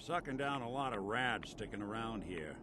sucking down a lot of rats sticking around here.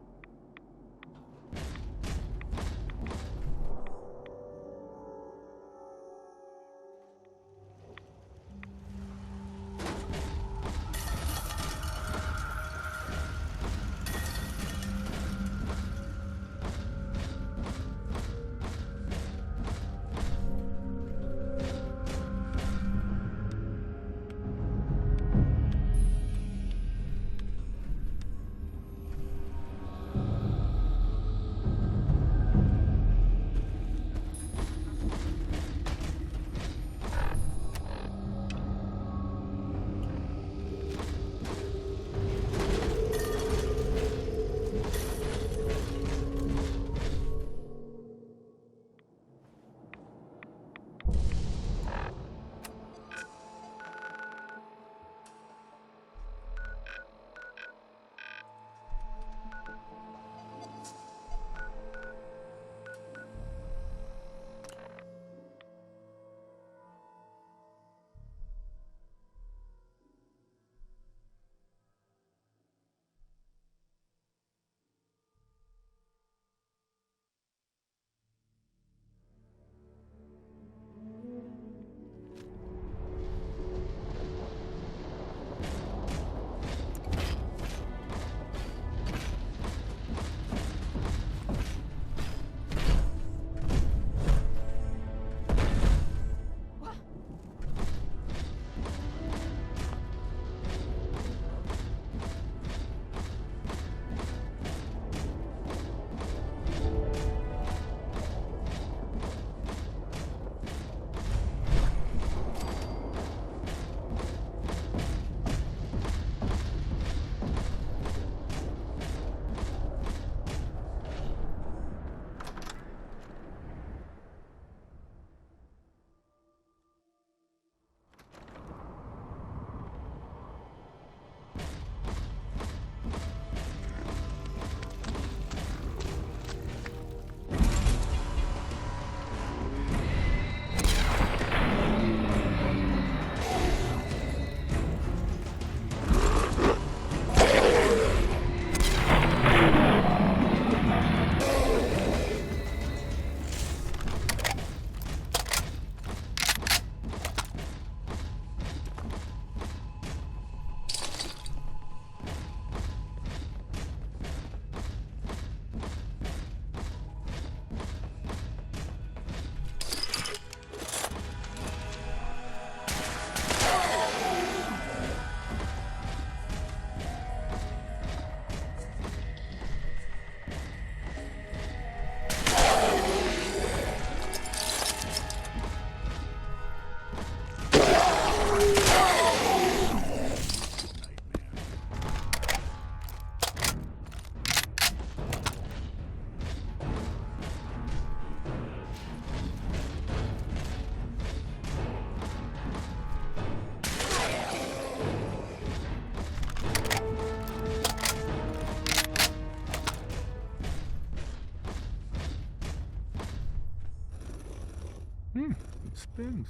It spins.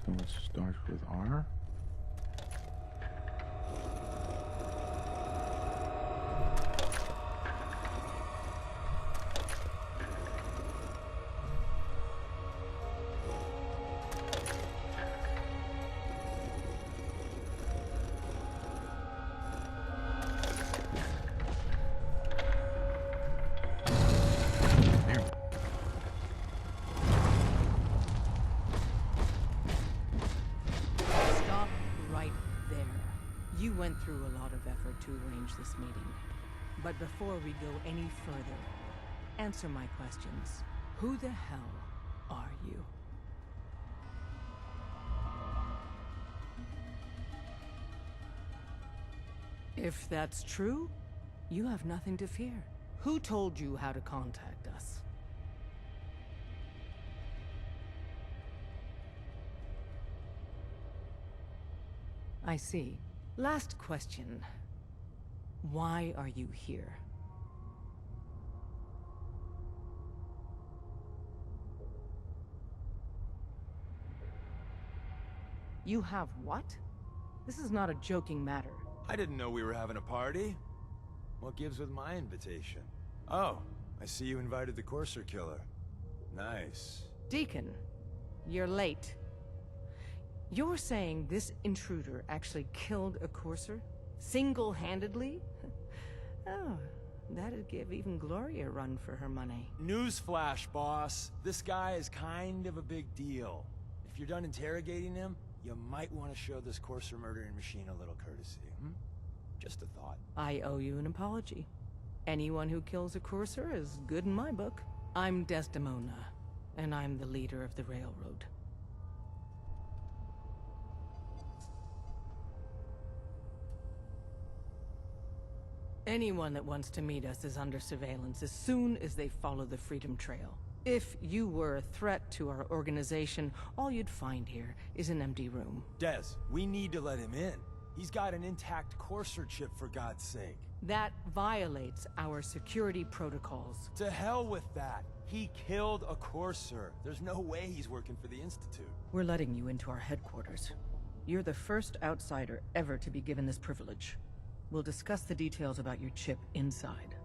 So it starts with R. Stop right there. You went through a lot of effort to arrange this meeting. But before we go any further, answer my questions. Who the hell are you? If that's true, you have nothing to fear. Who told you how to contact us? I see. Last question. Why are you here? You have what? This is not a joking matter. I didn't know we were having a party. What gives with my invitation? Oh, I see you invited the Courser Killer. Nice. Deacon, you're late. You're saying this intruder actually killed a Courser? Single-handedly? Oh, that'd give even Gloria a run for her money. Newsflash, boss. This guy is kind of a big deal. If you're done interrogating him, you might want to show this Courser murdering machine a little courtesy, Just a thought. I owe you an apology. Anyone who kills a Courser is good in my book. I'm Desdemona, and I'm the leader of the Railroad. Anyone that wants to meet us is under surveillance as soon as they follow the Freedom Trail. If you were a threat to our organization, all you'd find here is an empty room. Des, we need to let him in. He's got an intact Courser chip, for God's sake. That violates our security protocols. To hell with that. He killed a Courser. There's no way he's working for the Institute. We're letting you into our headquarters. You're the first outsider ever to be given this privilege. We'll discuss the details about your chip inside.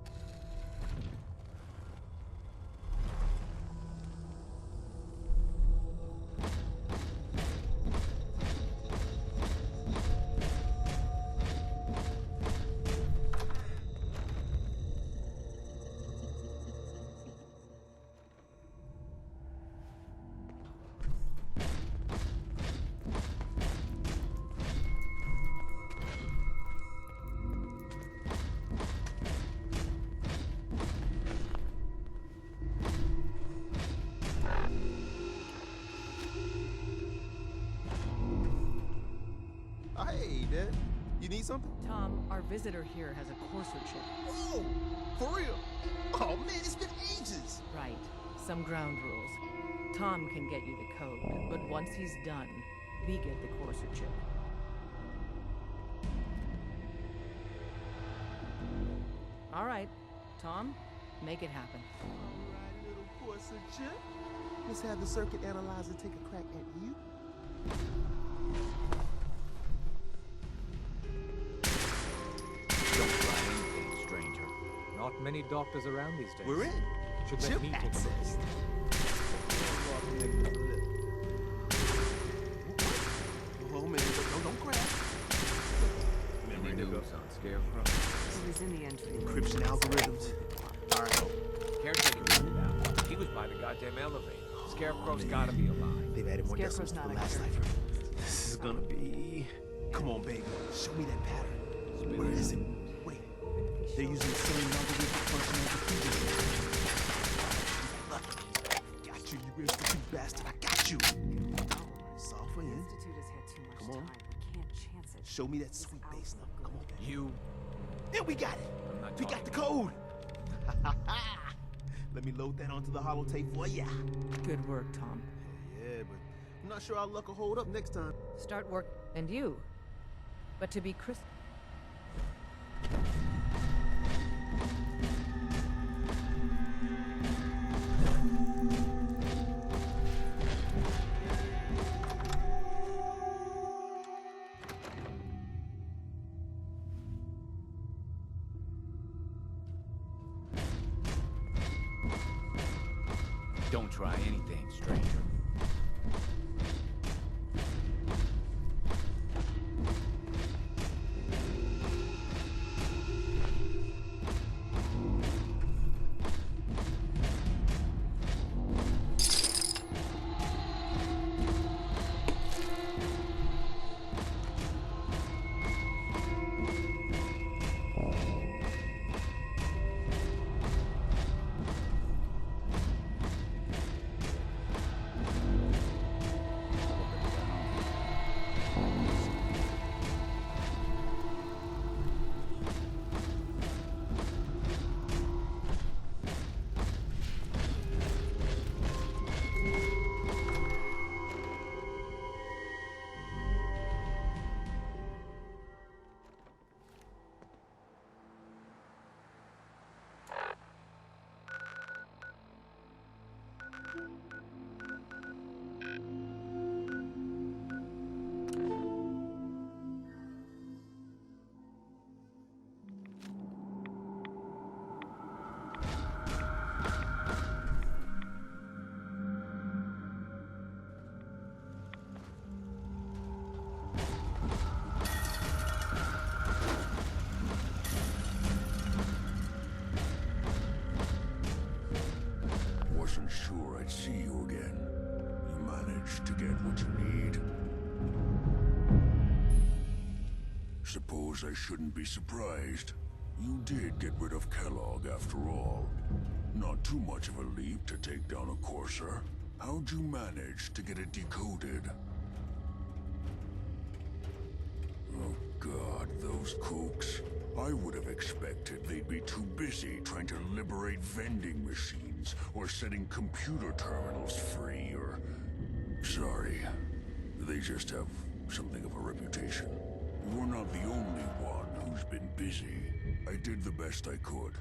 Hey, Dad. You need something? Tom, our visitor here has a Courser chip. Oh, for real? Oh, man, it's been ages. Right. Some ground rules. Tom can get you the code, but once he's done, we get the Courser chip. All right. Tom, make it happen. All right, little Courser chip. Let's have the circuit analyzer take a crack at you. Don't try anything, stranger. Not many doctors around these days. We're in. Should Chip let me take a look. access. Oh, man, don't crash. Any news on Scarecrow? He was in the entry. Encryption algorithms. All right. Caretaking moved out. He was by the goddamn elevator. Scarecrow's gotta be alive. They've added more Scarecrow's decimals to the not last accurate. cipher. This is gonna be... Come on, baby. Show me that pattern. Where is it? Wait. They're using the same algorithm function as the previous. Got you, you institute bastard. I got you. It's all for you. Institute has had too much Come on. time. We can't chance it. Show me that sweet bass now. Come on, baby. You... Yeah, we got it. I'm not We got the talking code. Let me load that onto the holotape for ya. Good work, Tom. Yeah, but I'm not sure our luck will hold up next time. Start work. And you. But to be crisp. Don't try anything, stranger. manage to get what you need? Suppose I shouldn't be surprised. You did get rid of Kellogg after all. Not too much of a leap to take down a Courser. How'd you manage to get it decoded? Oh God, those kooks. I would have expected they'd be too busy trying to liberate vending machines or setting computer terminals free or... Sorry. They just have something of a reputation. You're not the only one who's been busy. I did the best I could.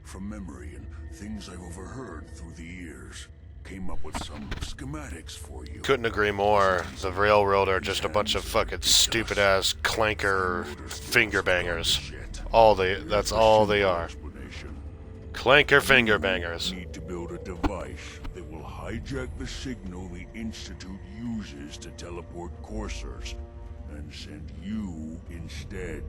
From memory and things I've overheard through the years. Came up with some schematics for you. Couldn't agree more. The Railroad are just a bunch of fucking stupid-ass clanker finger bangers. That's all they are. Clanker finger bangers. Need to build a device that will hijack the signal the Institute uses to teleport coursers and send you instead.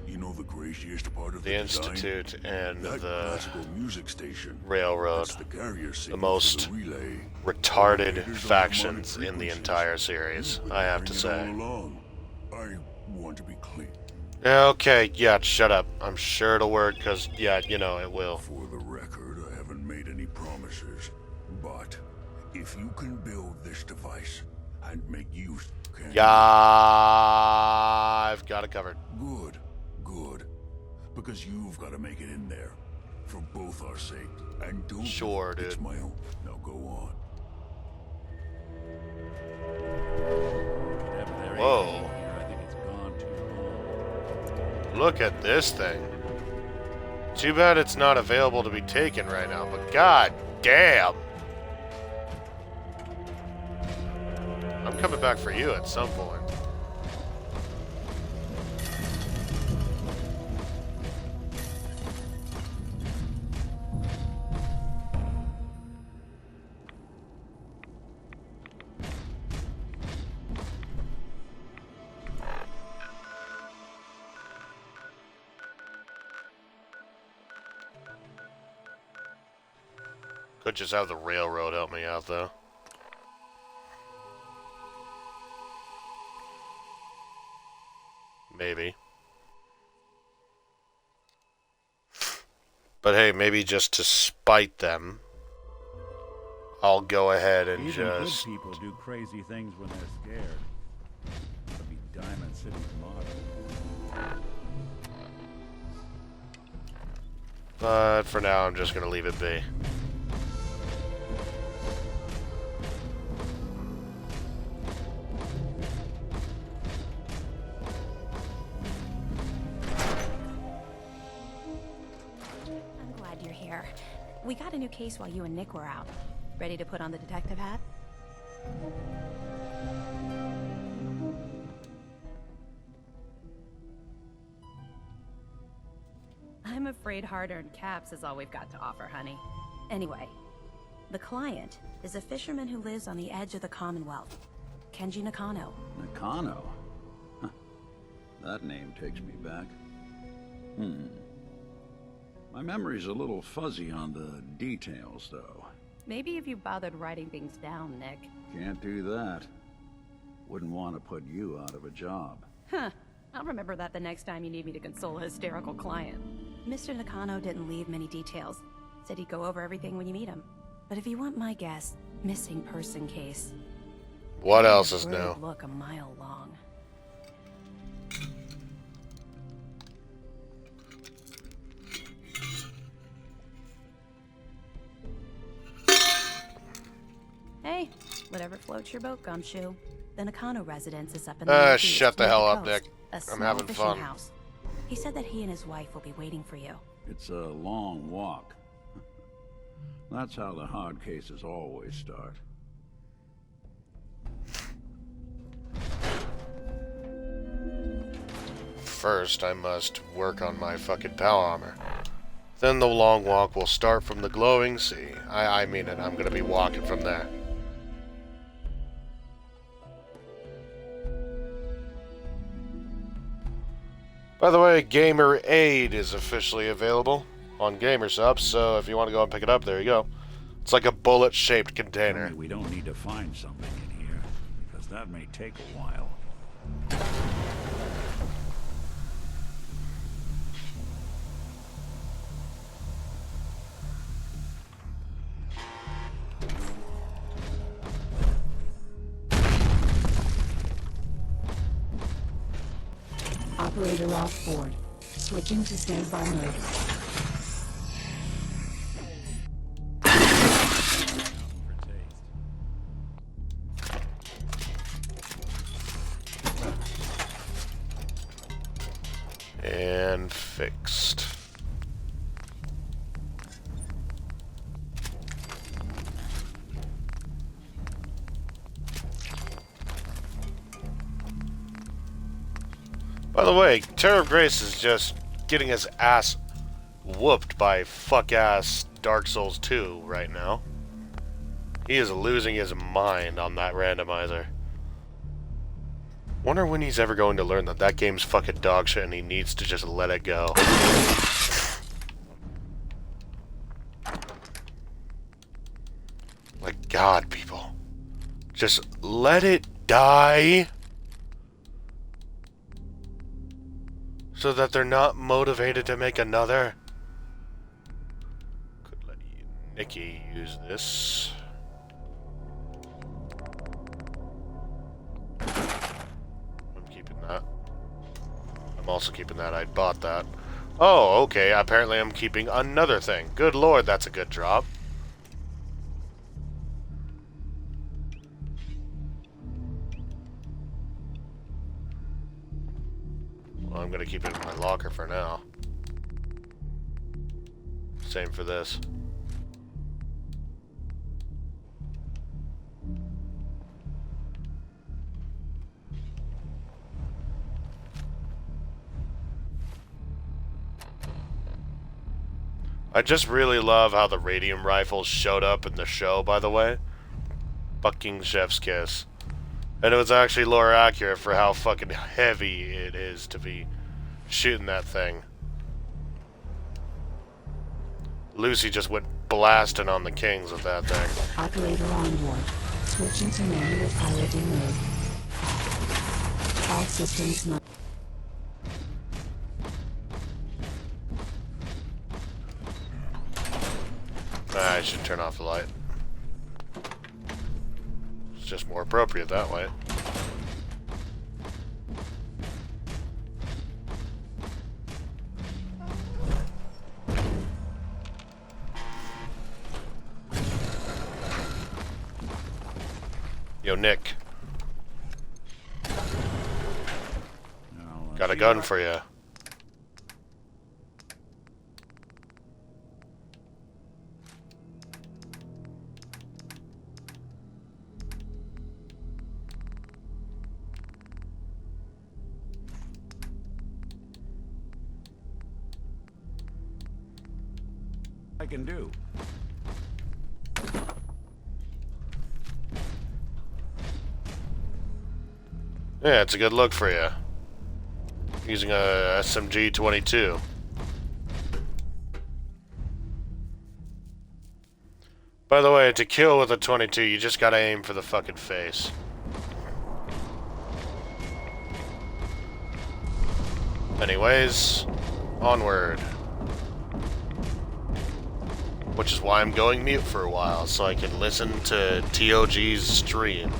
You know the craziest part of the Institute and that the classical music station. Railroad, That's the carrier the signal most for the relay. retarded Operators on factions harmonic in the frequencies. entire series, You've been I have to hearing it say. all along. I want to be clear. Okay, yeah, shut up. I'm sure it'll work, because, yeah, you know, it will. For the record, I haven't made any promises. But if you can build this device and make use, can Yeah, I've got it covered. Good, good. Because you've got to make it in there. For both our sake. And don't Sure, it's dude. my own. Now go on. Whoa. I think it's gone too long. Look at this thing. Too bad it's not available to be taken right now, but god damn. I'm coming back for you at some point. Could just have the Railroad help me out, though. Maybe. But hey, maybe just to spite them, I'll go ahead and Even good just... people do crazy things when they're scared. That'd be Diamond City's motto. But for now, I'm just gonna leave it be. I'm glad you're here. We got a new case while you and Nick were out. Ready to put on the detective hat? I'm afraid hard-earned caps is all we've got to offer, honey. Anyway, the client is a fisherman who lives on the edge of the Commonwealth, Kenji Nakano. Nakano? Huh. That name takes me back. My memory's a little fuzzy on the details, though. Maybe if you bothered writing things down, Nick. Can't do that. Wouldn't want to put you out of a job. Huh. I'll remember that the next time you need me to console a hysterical client. Mr. Nakano didn't leave many details. Said he'd go over everything when you meet him. But if you want my guess, missing person case. What else is Bird new? Look a mile long. Hey, whatever floats your boat, Gumshoe. The Nakano residence is up in the northeast, Shut the near hell up, coast. Nick. A I'm small having fishing fun. house. He said that he and his wife will be waiting for you. It's a long walk. That's how the hard cases always start. First, I must work on my fucking power armor. Then the long walk will start from the glowing sea. I mean it, I'm gonna be walking from there. By the way, Gamer Aid is officially available on GamerSupps, so if you want to go and pick it up, there you go. It's like a bullet-shaped container. We don't need to find something in here. That may take a while. Operator off board. Switching to standby mode. And fixed. By the way, Terror of Grace is just getting his ass whooped by fuck-ass Dark Souls 2 right now. He is losing his mind on that randomizer. Wonder when he's ever going to learn that that game's fucking dog shit and he needs to just let it go. Like, God, people. Just let it die. So that they're not motivated to make another. Could let Nikki use this. I'm keeping that. I'm also keeping that. I bought that. Oh, okay. Apparently I'm keeping another thing. Good lord, that's a good drop. Well, I'm gonna keep it in my locker for now. Same for this. I just really love how the radium rifles showed up in the show, by the way. Fucking chef's kiss. And it was actually lore accurate for how fucking heavy it is to be shooting that thing. Lucy just went blasting on the Kings with that thing. Operator on board. Switching to manual piloting mode. All systems mode. I should turn off the light. It's just more appropriate that way. Yo, Nick. Got a gun for you. I can do. Yeah, it's a good look for you. Using a SMG-22. By the way, to kill with a 22, you just gotta aim for the fucking face. Anyways, onward. Which is why I'm going mute for a while, so I can listen to TOG's stream.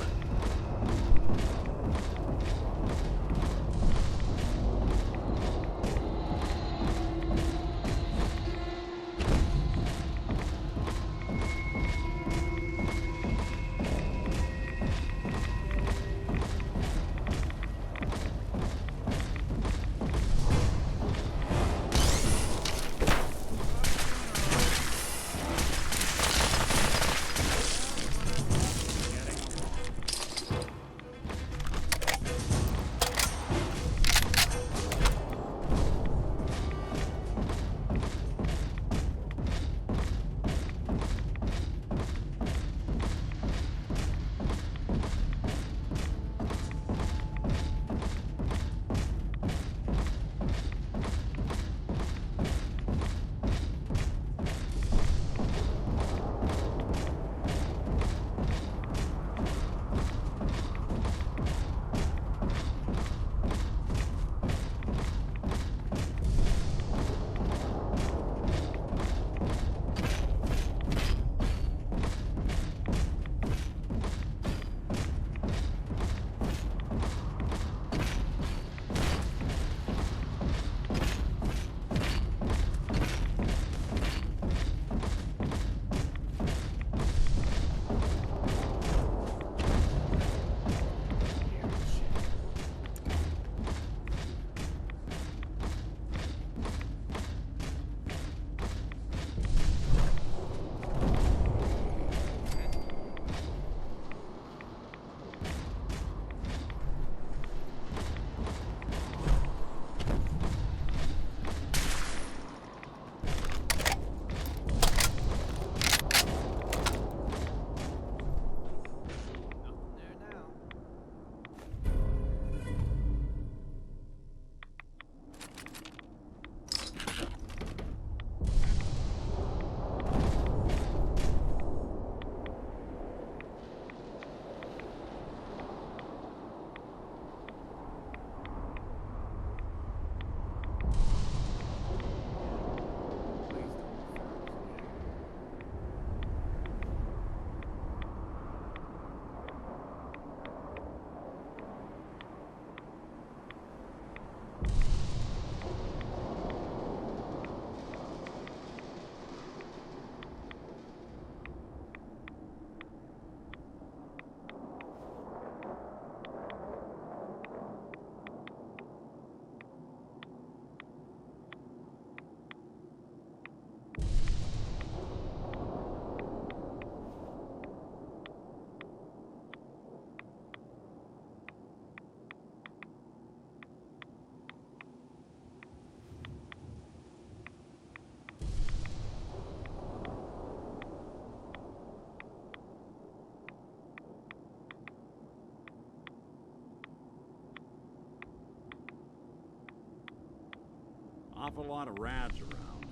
Awful lot of rats around.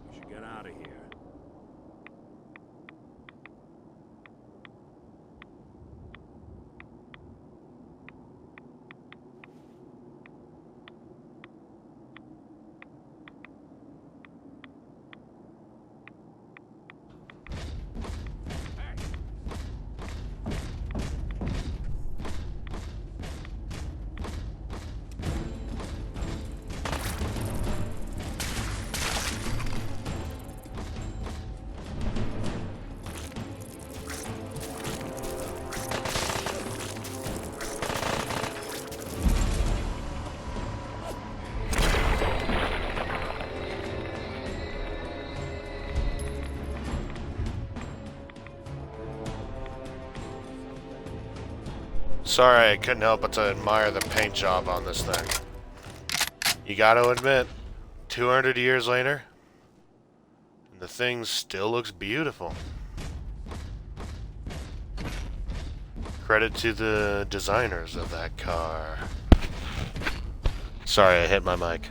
We should get out of here. Sorry, I couldn't help but to admire the paint job on this thing. You gotta admit, 200 years later, the thing still looks beautiful. Credit to the designers of that car. Sorry, I hit my mic.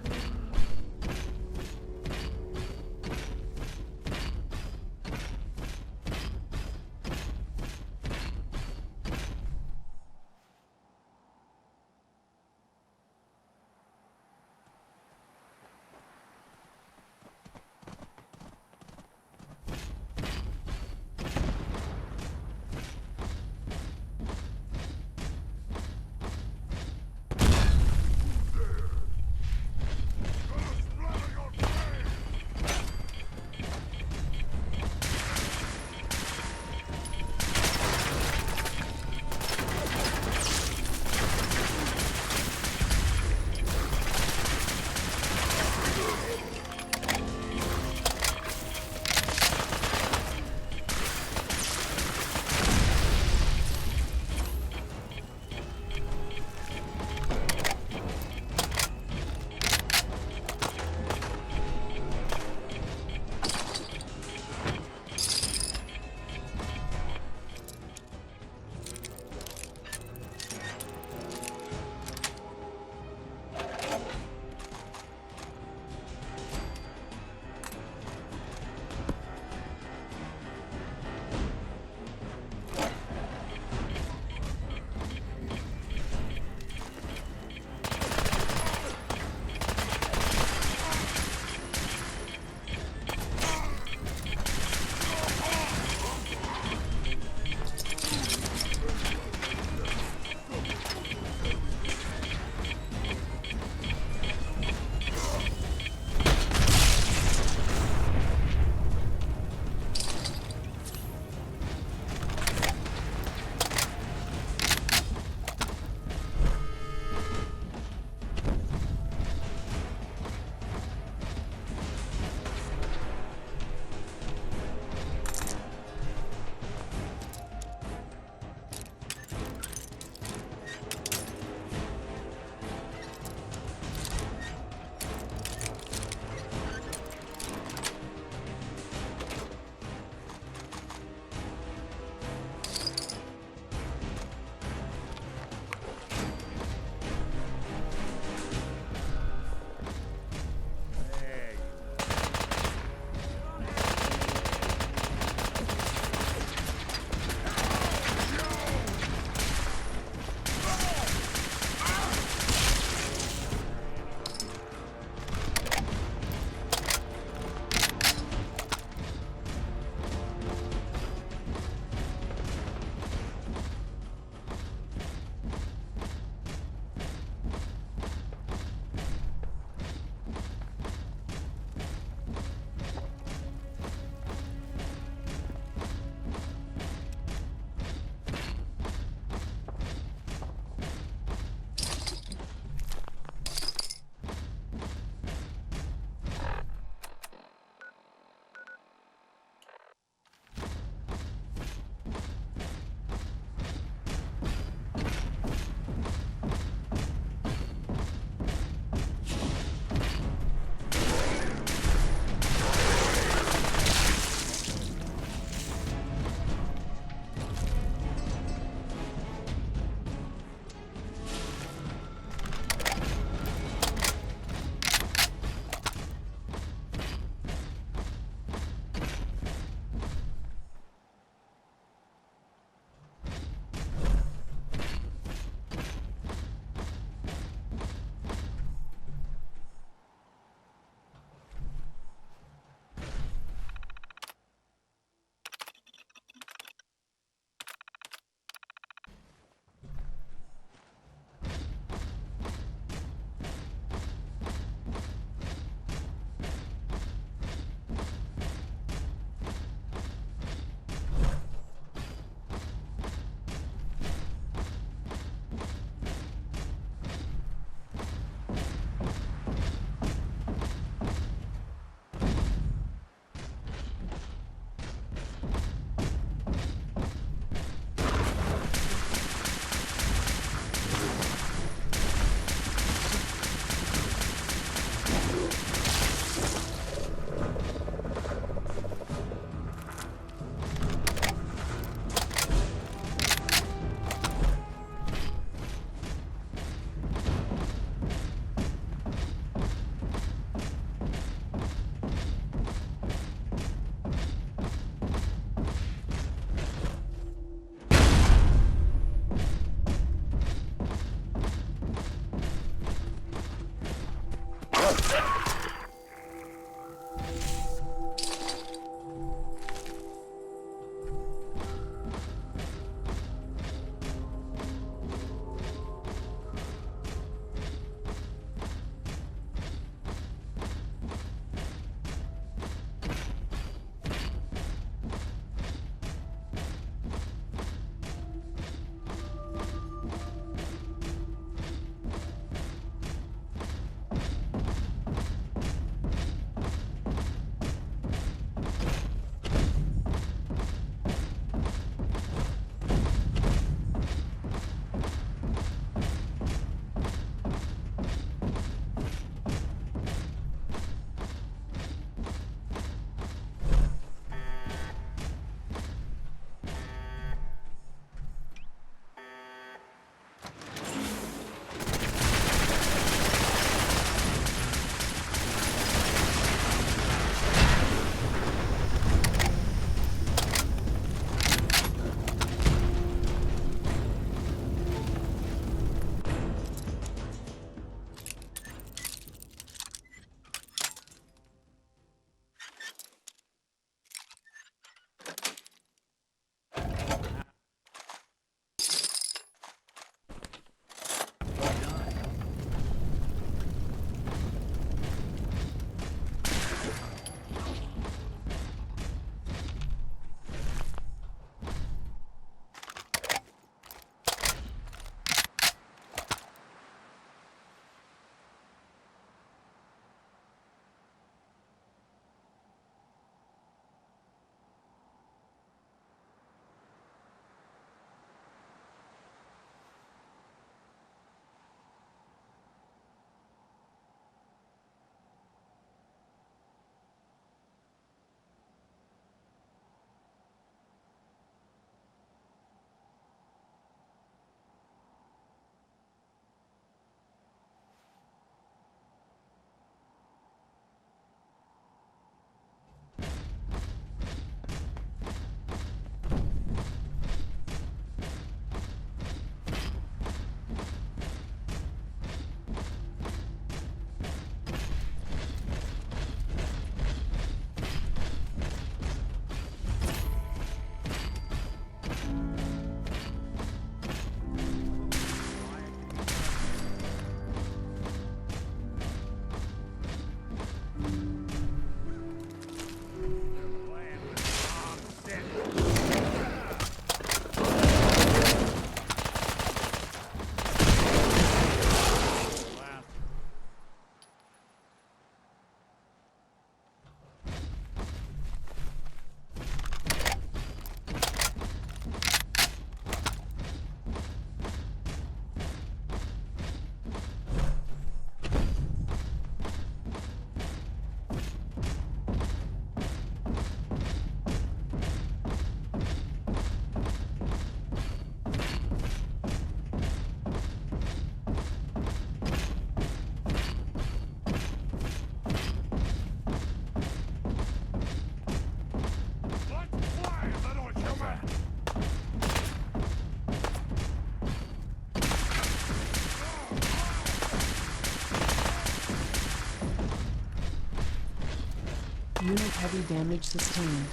Unit heavy damage sustained.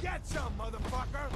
Get some, motherfucker!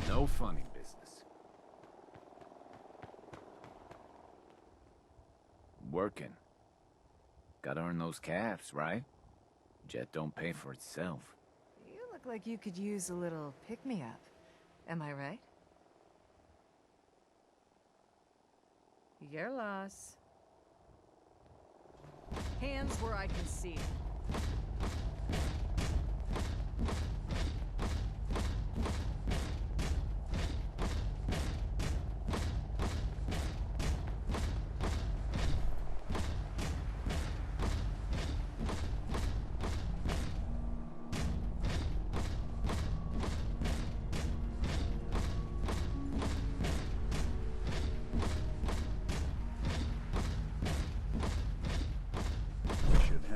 No funny business. Working. Gotta earn those calves, right? Jet don't pay for itself. You look like you could use a little pick-me-up. Am I right? Your loss. Hands where I can see it.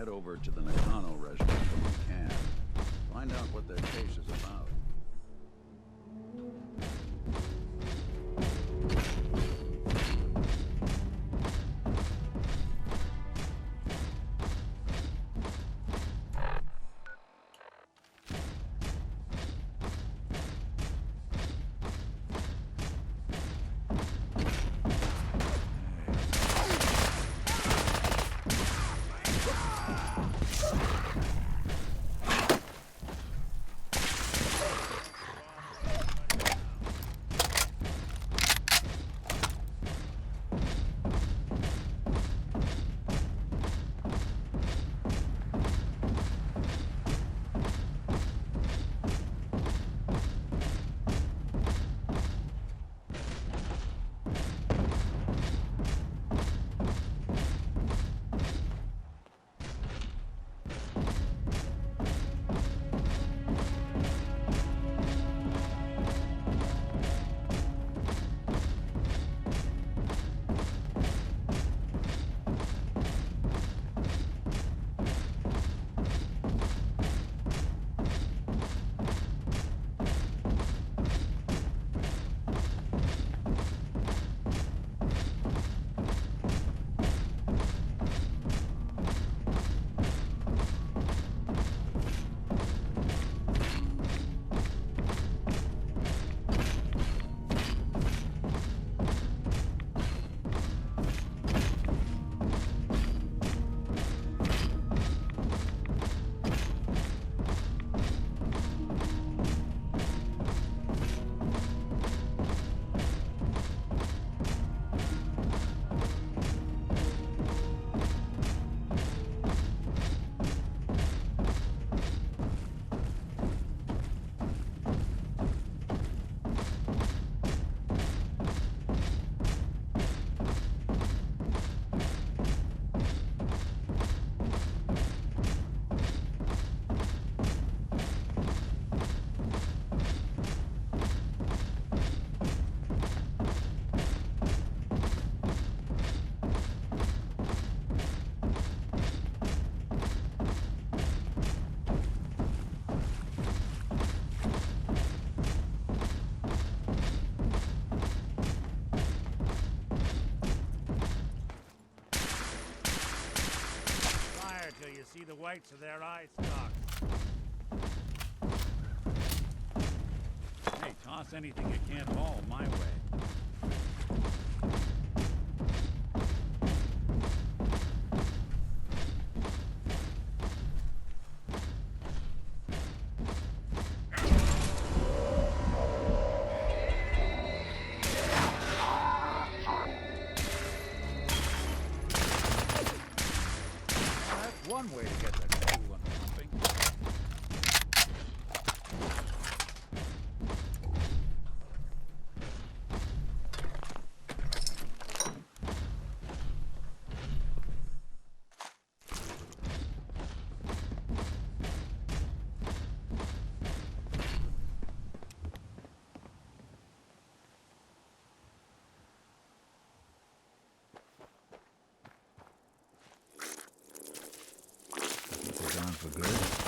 Over to the Nakano residence when we can. whites of their eye stalks. Hey, toss anything you can't haul my way. One way to get the cool and pumping. We're gone for good.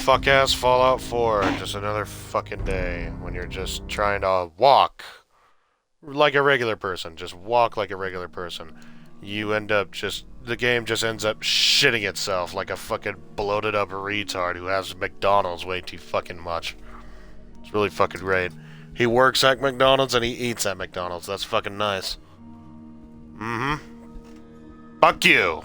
Fuck ass Fallout 4, just another fucking day when you're just trying to walk like a regular person, just walk like a regular person. You end up the game just ends up shitting itself like a fucking bloated up retard who has McDonald's way too fucking much. It's really fucking great. He works at McDonald's and he eats at McDonald's. That's fucking nice. Mm-hmm. Fuck you!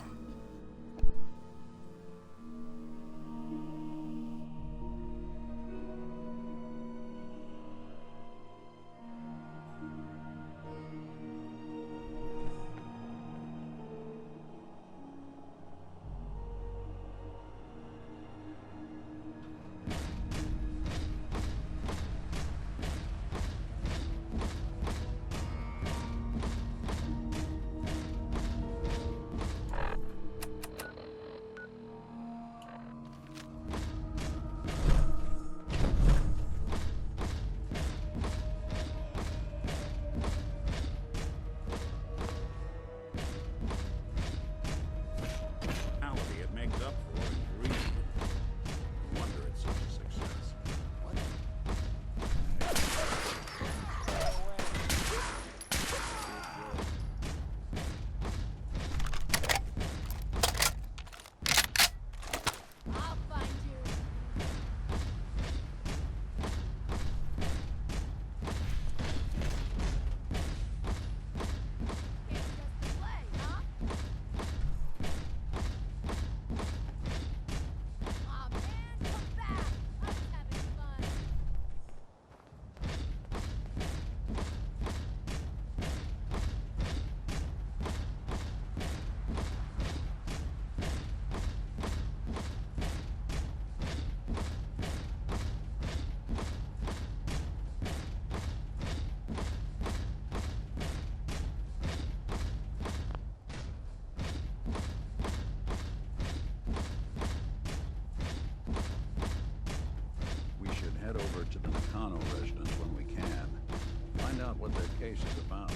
over to the Nakano residence when we can. Find out what their case is about.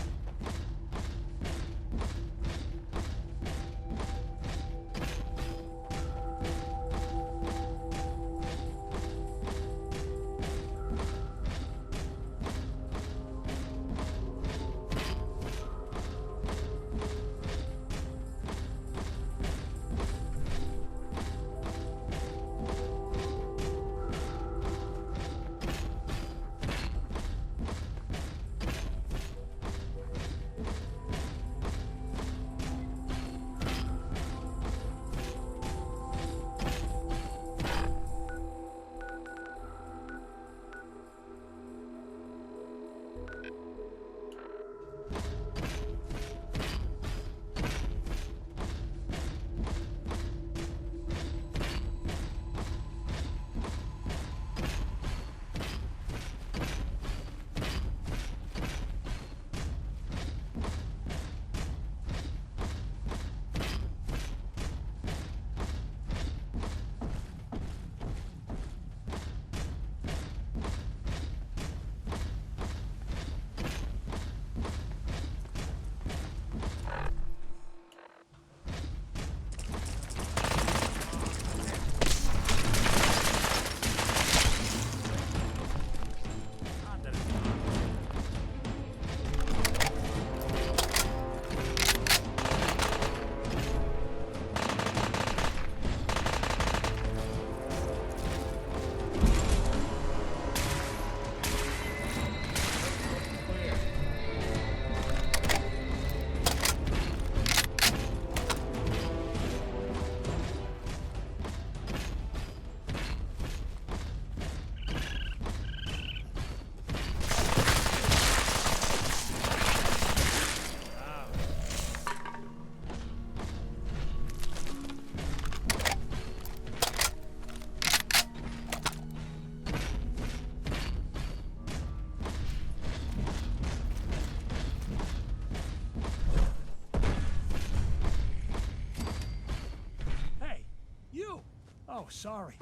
Oh, sorry.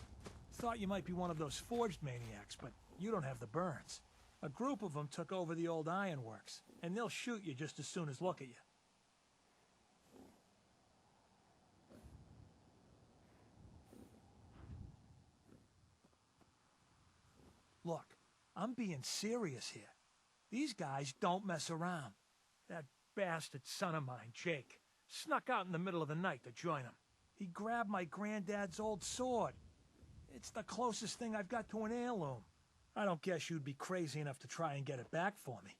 Thought you might be one of those forged maniacs, but you don't have the burns. A group of them took over the old ironworks, and they'll shoot you just as soon as look at you. Look, I'm being serious here. These guys don't mess around. That bastard son of mine, Jake, snuck out in the middle of the night to join them. He grabbed my granddad's old sword. It's the closest thing I've got to an heirloom. I don't guess you'd be crazy enough to try and get it back for me.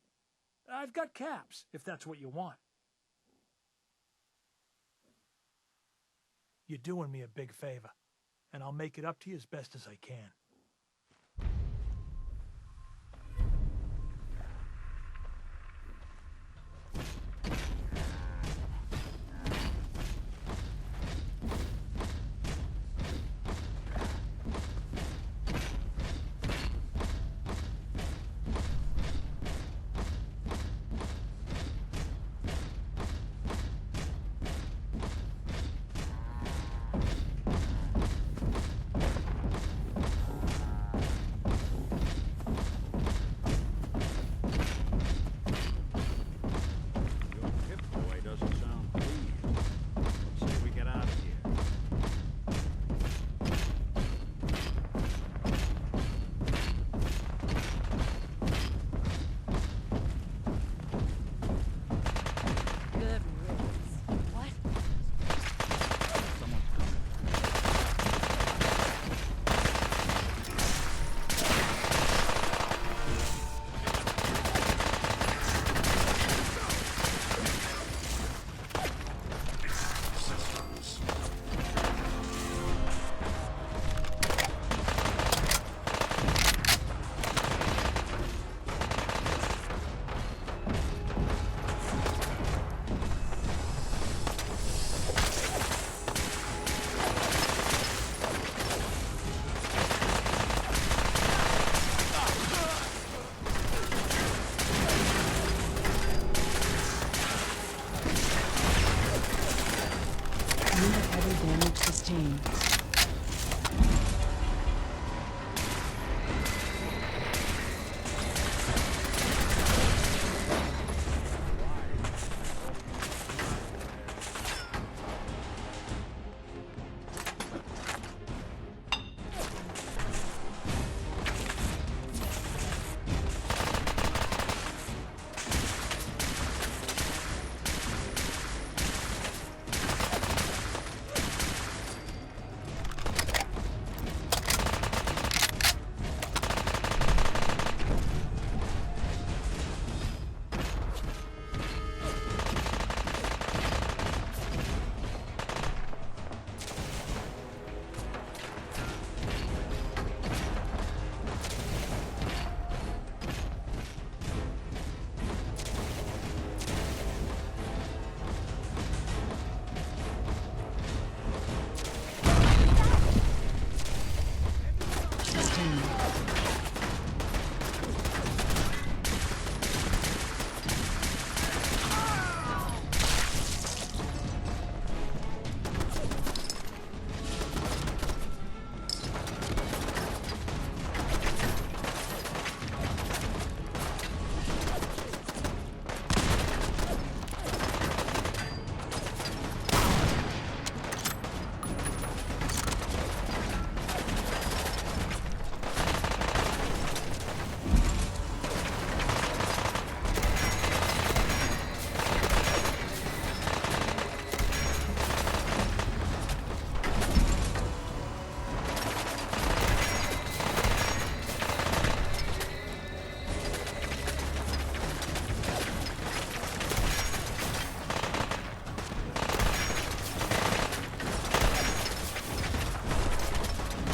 I've got caps, if that's what you want. You're doing me a big favor, and I'll make it up to you as best as I can.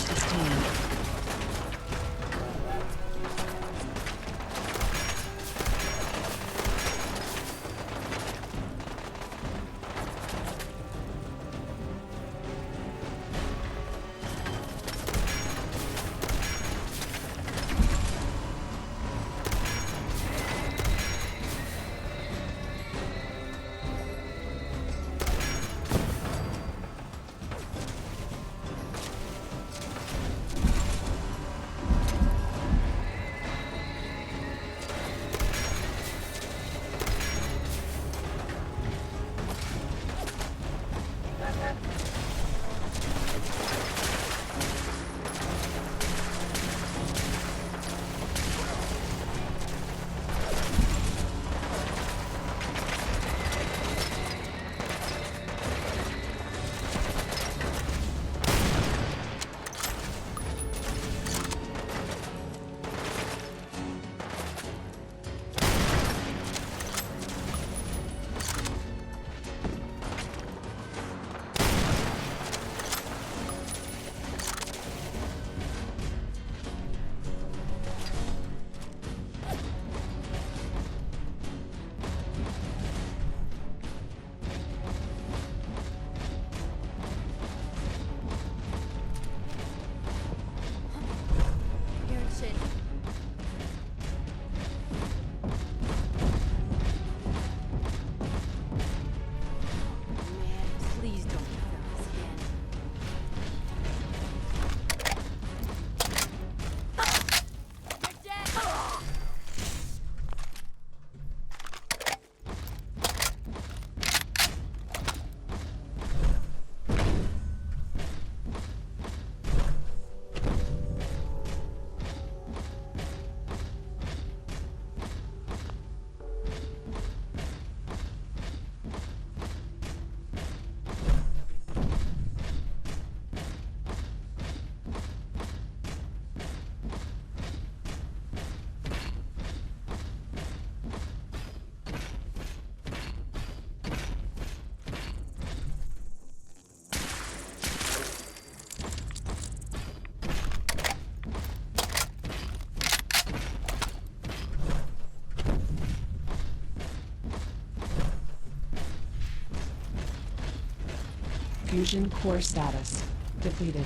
sustained. Fusion core status depleted.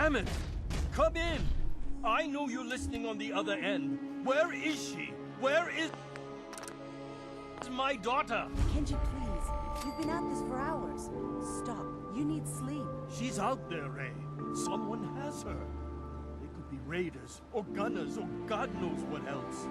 Damn it! Come in! I know you're listening on the other end. Where is she? Where is my daughter? Kenji, please. You've been at this for hours. Stop. You need sleep. She's out there, Ray. Someone has her. They could be raiders, or gunners, or God knows what else.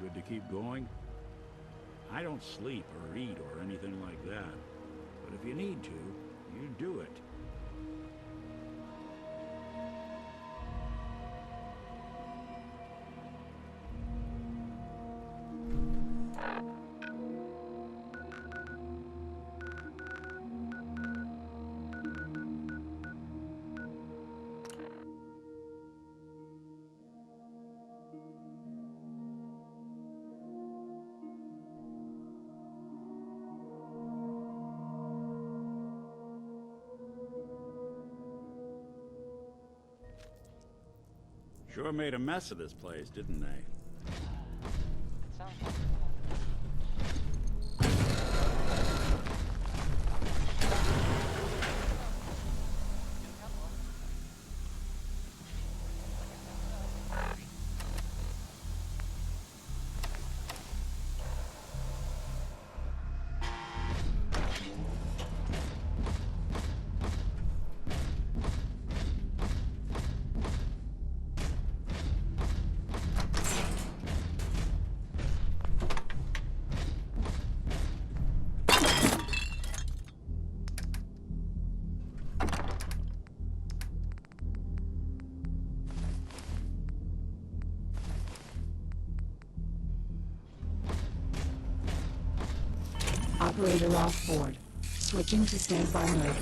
Good to keep going? I don't sleep or eat or anything like that. But if you need to, you do it. Sure made a mess of this place, didn't they? Operator off board. Switching to standby mode.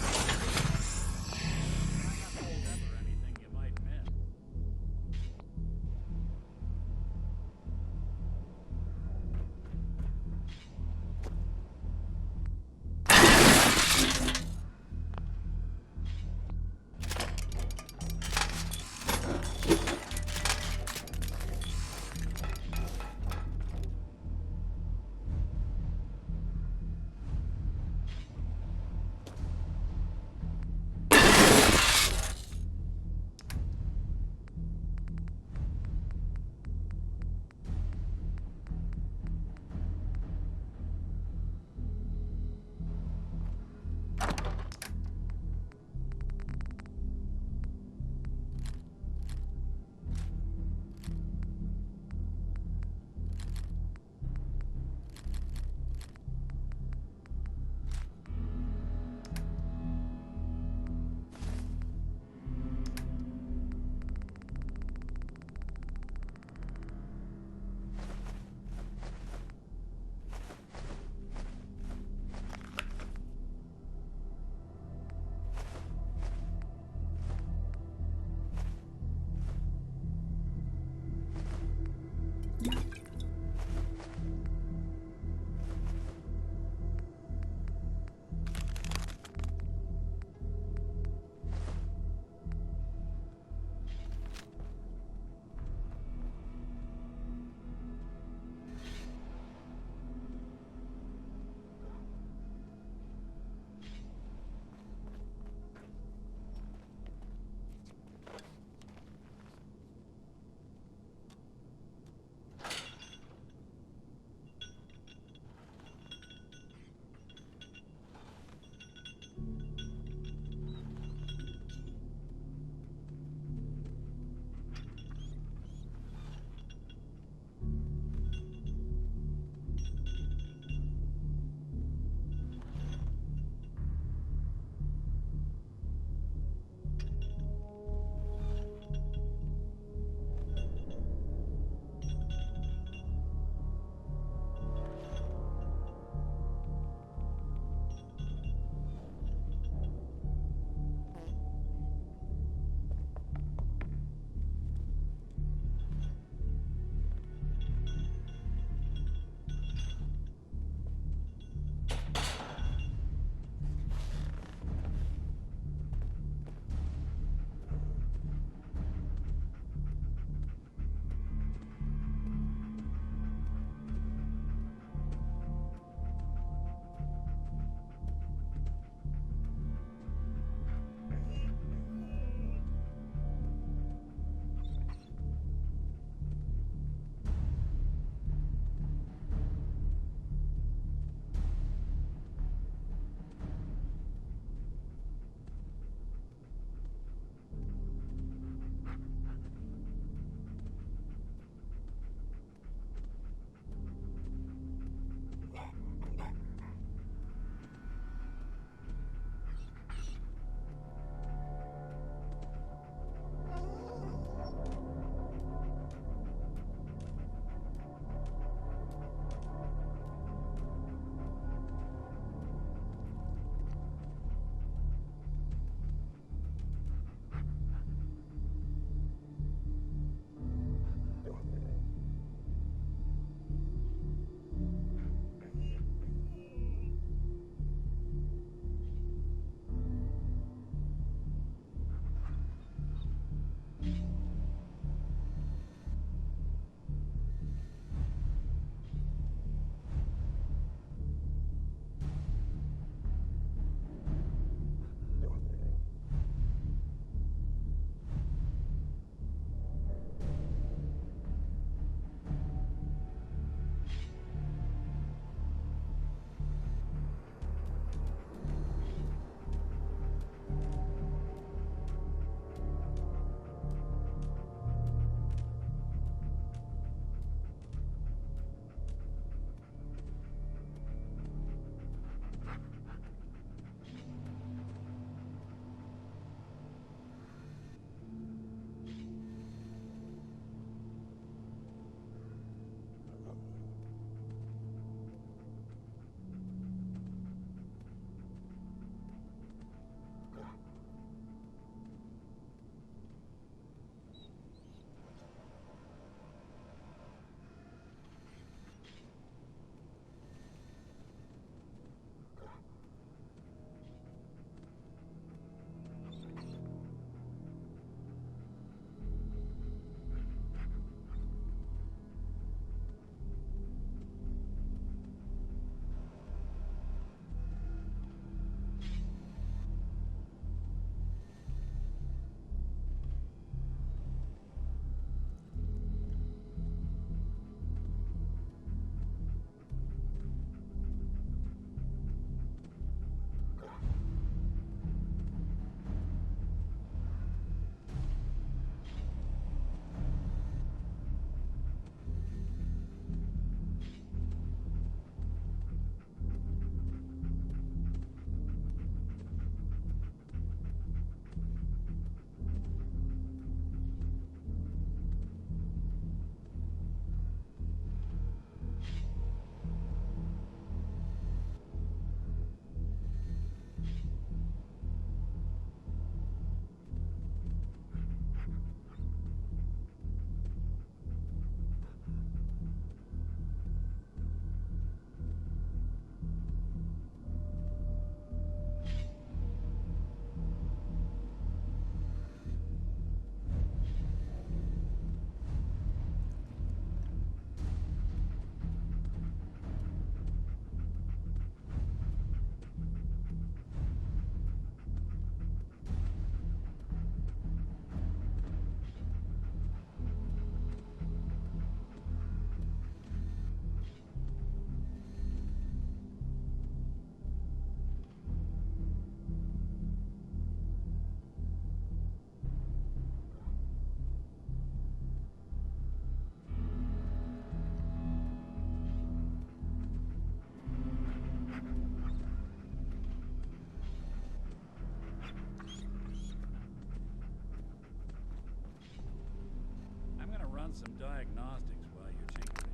some diagnostics while you're tinkering.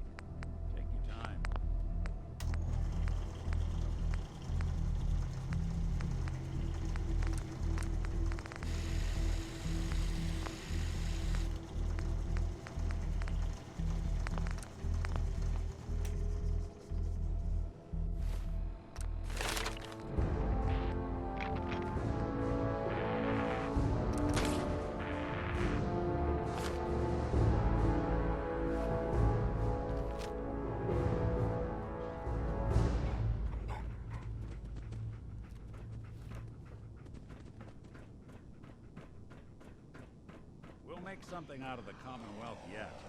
Take your time. We'll make something out of the Commonwealth yet.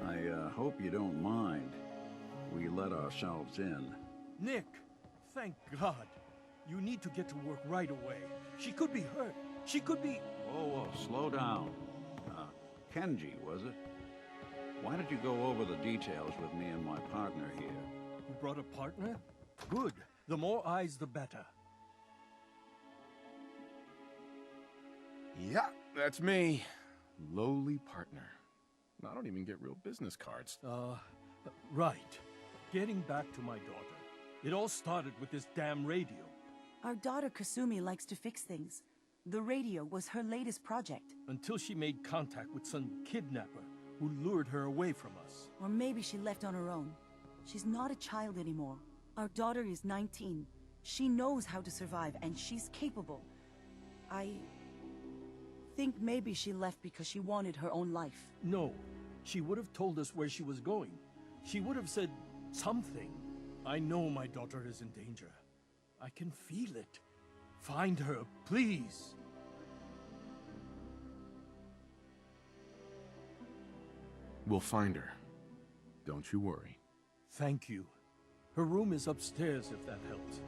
I hope you don't mind. We let ourselves in. Nick, thank God. You need to get to work right away. She could be hurt. She could be... Whoa, slow down. Kenji, was it? Why don't you go over the details with me and my partner here? You brought a partner? Good. The more eyes, the better. Yeah, that's me. Lowly partner. I don't even get real business cards. Right. Getting back to my daughter. It all started with this damn radio. Our daughter Kasumi likes to fix things. The radio was her latest project. Until she made contact with some kidnapper who lured her away from us. Or maybe she left on her own. She's not a child anymore. Our daughter is 19. She knows how to survive, and she's capable. I think maybe she left because she wanted her own life. No. She would have told us where she was going. She would have said something. I know my daughter is in danger. I can feel it. Find her, please. We'll find her. Don't you worry. Thank you. Her room is upstairs if that helps.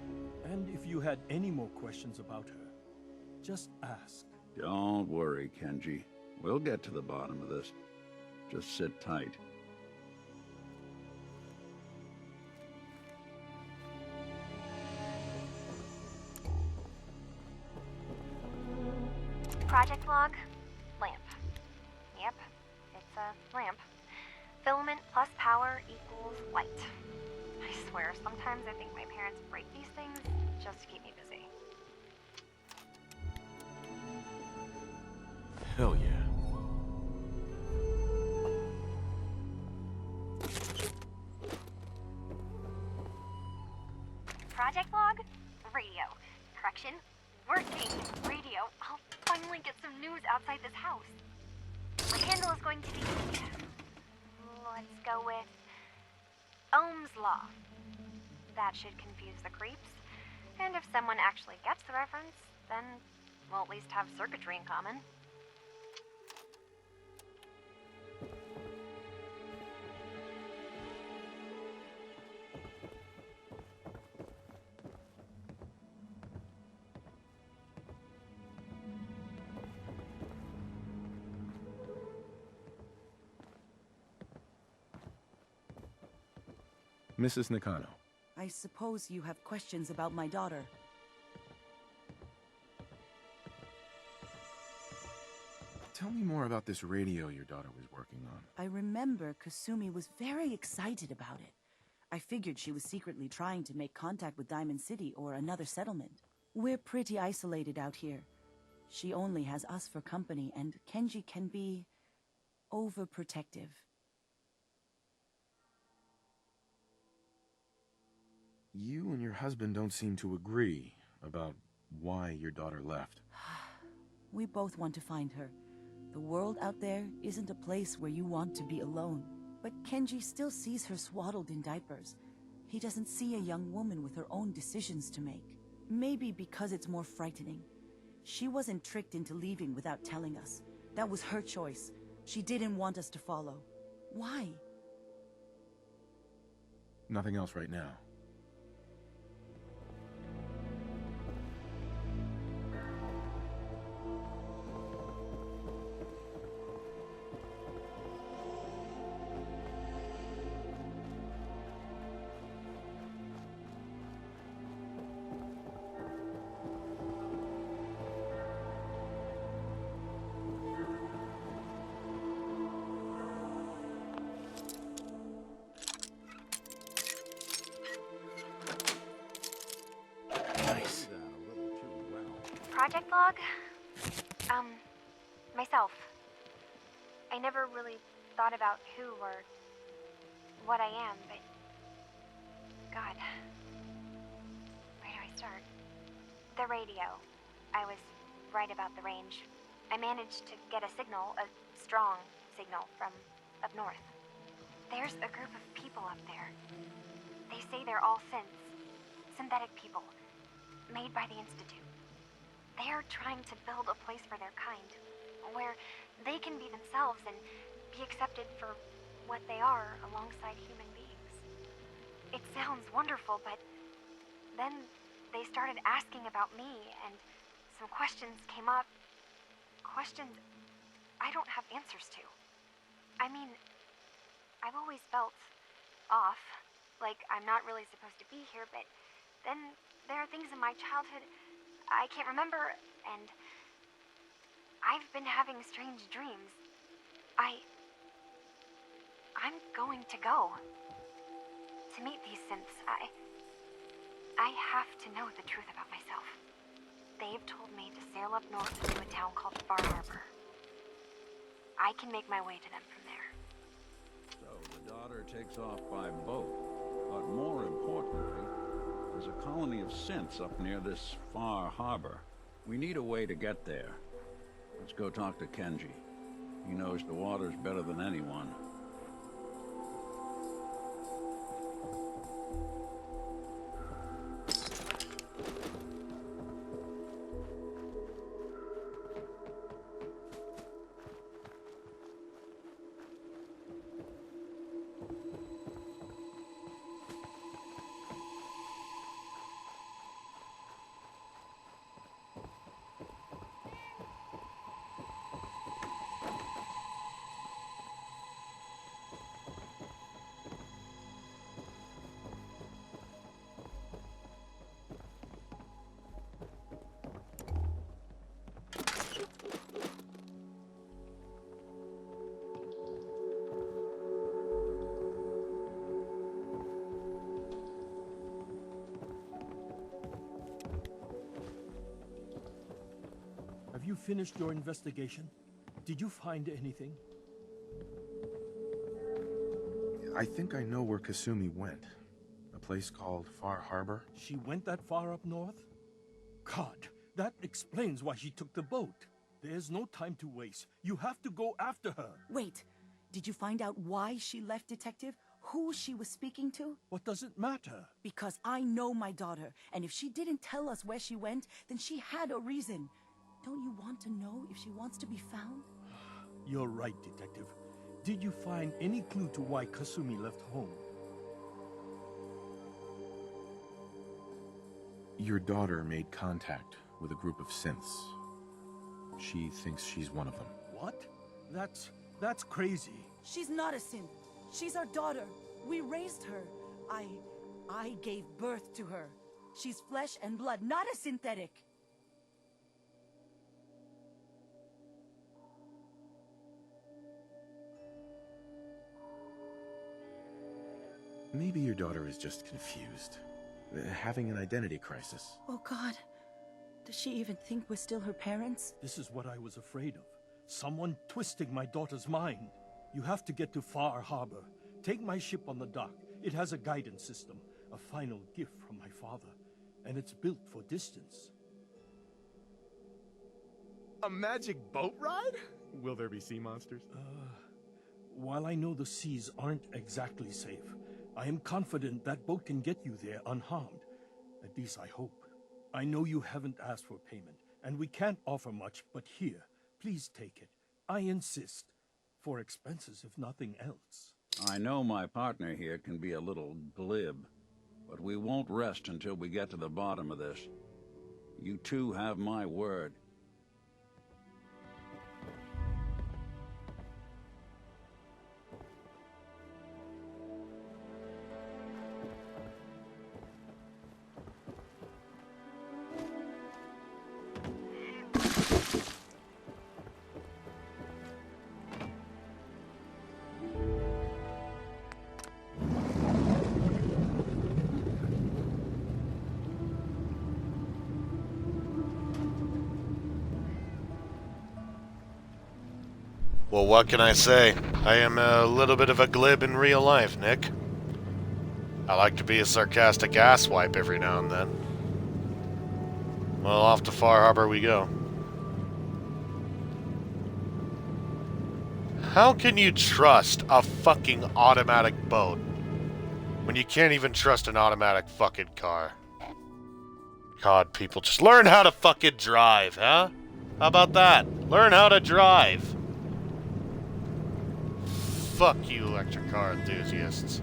And if you had any more questions about her, just ask. Don't worry, Kenji. We'll get to the bottom of this. Just sit tight. Project log, lamp. Yep, it's a lamp. Filament plus power equals light. I swear, sometimes I think my parents break these things just to keep me busy. Hell yeah. Project log? Radio. Correction. Working radio. I'll finally get some news outside this house. My handle is going to be... let's go with... Ohm's Law. That should confuse the creeps. And if someone actually gets the reference, then we'll at least have circuitry in common. Mrs. Nakano. I suppose you have questions about my daughter. Tell me more about this radio your daughter was working on. I remember Kasumi was very excited about it. I figured she was secretly trying to make contact with Diamond City or another settlement. We're pretty isolated out here. She only has us for company, and Kenji can be... overprotective. You and your husband don't seem to agree about why your daughter left. We both want to find her. The world out there isn't a place where you want to be alone. But Kenji still sees her swaddled in diapers. He doesn't see a young woman with her own decisions to make. Maybe because it's more frightening. She wasn't tricked into leaving without telling us. That was her choice. She didn't want us to follow. Why? Nothing else right now. Project log? Myself. I never really thought about who or what I am, but... God. Where do I start? The radio. I was right about the range. I managed to get a signal, a strong signal, from up north. There's a group of people up there. They say they're all synths. Synthetic people. Made by the Institute. They are trying to build a place for their kind, where they can be themselves and be accepted for what they are alongside human beings. It sounds wonderful, but then they started asking about me, and some questions came up. Questions I don't have answers to. I mean, I've always felt off, like I'm not really supposed to be here, but then there are things in my childhood I can't remember, and I've been having strange dreams. I'm going to go. To meet these synths, I have to know the truth about myself. They've told me to sail up north to a town called Far Harbor. I can make my way to them from there. So the daughter takes off by boat, but more importantly, there's a colony of synths up near this Far Harbor. We need a way to get there. Let's go talk to Kenji. He knows the waters better than anyone. Have you finished your investigation? Did you find anything? I think I know where Kasumi went. A place called Far Harbor? She went that far up north? God, that explains why she took the boat. There's no time to waste. You have to go after her. Wait, did you find out why she left, Detective? Who she was speaking to? What does it matter? Because I know my daughter, and if she didn't tell us where she went, then she had a reason. Don't you want to know if she wants to be found? You're right, Detective. Did you find any clue to why Kasumi left home? Your daughter made contact with a group of synths. She thinks she's one of them. What? That's crazy. She's not a synth. She's our daughter. We raised her. I gave birth to her. She's flesh and blood, not a synthetic. Maybe your daughter is just confused. Having an identity crisis. Oh God. Does she even think we're still her parents? This is what I was afraid of. Someone twisting my daughter's mind. You have to get to Far Harbor. Take my ship on the dock. It has a guidance system, a final gift from my father, and it's built for distance. A magic boat ride? Will there be sea monsters? While I know the seas aren't exactly safe, I am confident that boat can get you there unharmed. At least I hope. I know you haven't asked for payment, and we can't offer much, but here, please take it. I insist. For expenses, if nothing else. I know my partner here can be a little glib, but we won't rest until we get to the bottom of this. You two have my word. Well, what can I say? I am a little bit of a glib in real life, Nick. I like to be a sarcastic asswipe every now and then. Well, off to Far Harbor we go. How can you trust a fucking automatic boat when you can't even trust an automatic fucking car? God, people, just learn how to fucking drive, huh? How about that? Learn how to drive. Fuck you, electric car enthusiasts.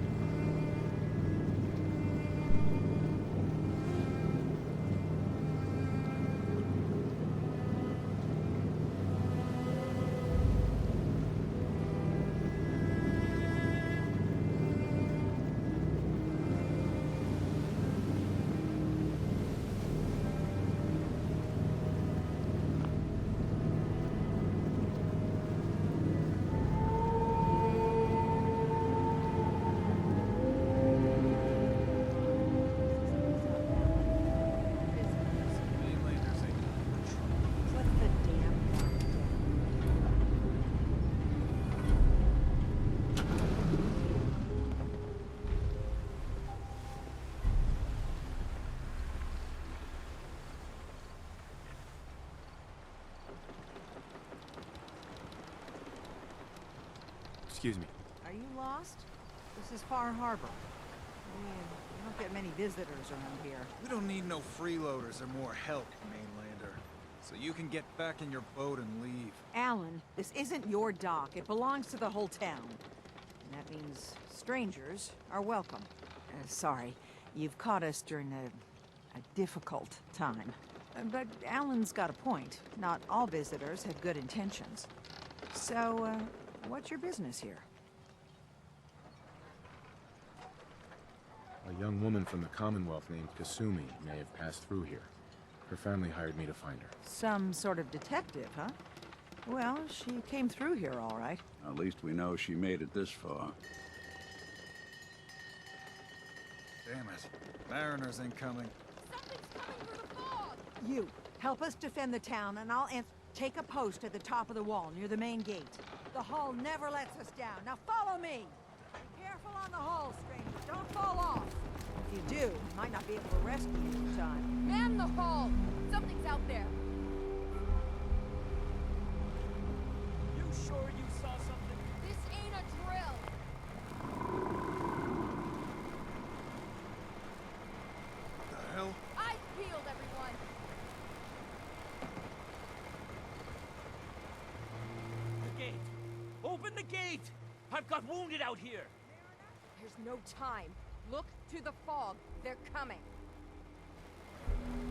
Excuse me. Are you lost? This is Far Harbor. We don't get many visitors around here. We don't need no freeloaders or more help, mainlander. So you can get back in your boat and leave. Alan, this isn't your dock. It belongs to the whole town. And that means strangers are welcome. Sorry, you've caught us during a difficult time. But Alan's got a point. Not all visitors have good intentions. So, what's your business here? A young woman from the Commonwealth named Kasumi may have passed through here. Her family hired me to find her. Some sort of detective, huh? Well, she came through here all right. At least we know she made it this far. Damn it. Mariners incoming. You, help us defend the town, and I'll take a post at the top of the wall near the main gate. The hull never lets us down. Now follow me! Careful on the hull, stranger. Don't fall off. If you do, we might not be able to rescue you in time. Man the hull! Something's out there. You sure you saw something? This ain't a drill. The hell? Eyes peeled, everyone. The gate! Open the gate! I've got wounded out here! There's no time. Look to the fog. They're coming.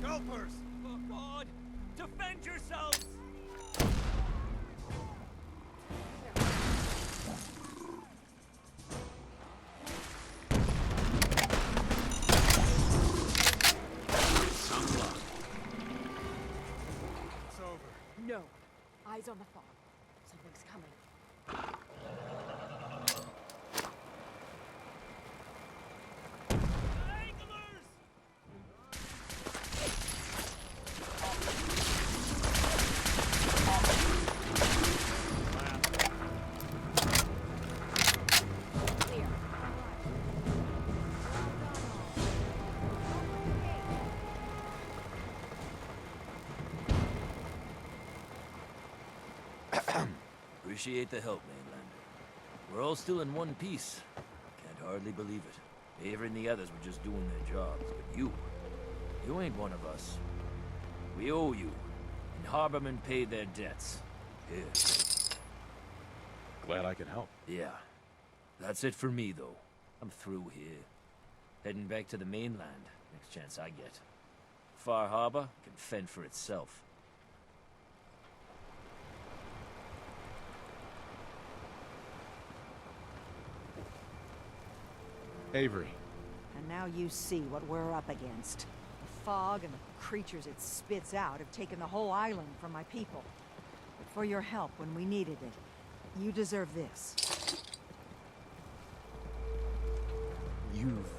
Gulpers! For God! Defend yourselves! Some luck. It's over. No. Eyes on the fog. Something's coming. Appreciate the help, Mainlander. We're all still in one piece. Can't hardly believe it. Avery and the others were just doing their jobs, but you ain't one of us. We owe you, and Harbormen paid their debts. Here. Glad I could help. Yeah. That's it for me, though. I'm through here. Heading back to the mainland, next chance I get. Far Harbor can fend for itself. Avery. And now you see what we're up against. The fog and the creatures it spits out have taken the whole island from my people. But for your help when we needed it, you deserve this. You've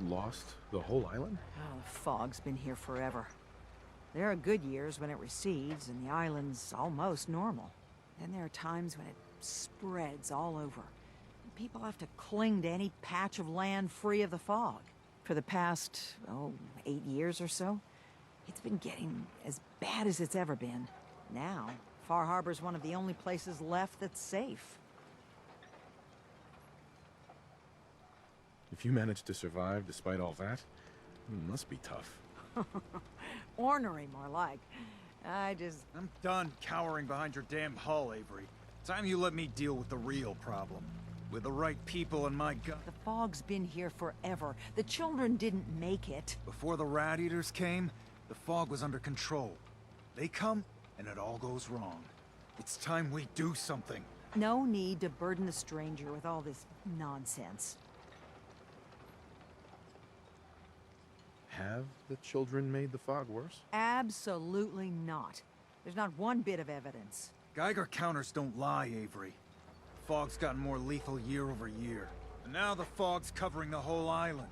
lost the whole island? Oh, the fog's been here forever. There are good years when it recedes and the island's almost normal. Then there are times when it spreads all over. People have to cling to any patch of land free of the fog. For the past, 8 years or so, it's been getting as bad as it's ever been. Now, Far Harbor's one of the only places left that's safe. If you managed to survive despite all that, it must be tough. Ornery, more like. I'm done cowering behind your damn hull, Avery. Time you let me deal with the real problem. With the right people in my gun. The fog's been here forever. The children didn't make it. Before the Rat Eaters came, the fog was under control. They come, and it all goes wrong. It's time we do something. No need to burden the stranger with all this nonsense. Have the children made the fog worse? Absolutely not. There's not one bit of evidence. Geiger counters don't lie, Avery. The fog's gotten more lethal year over year. And now the fog's covering the whole island.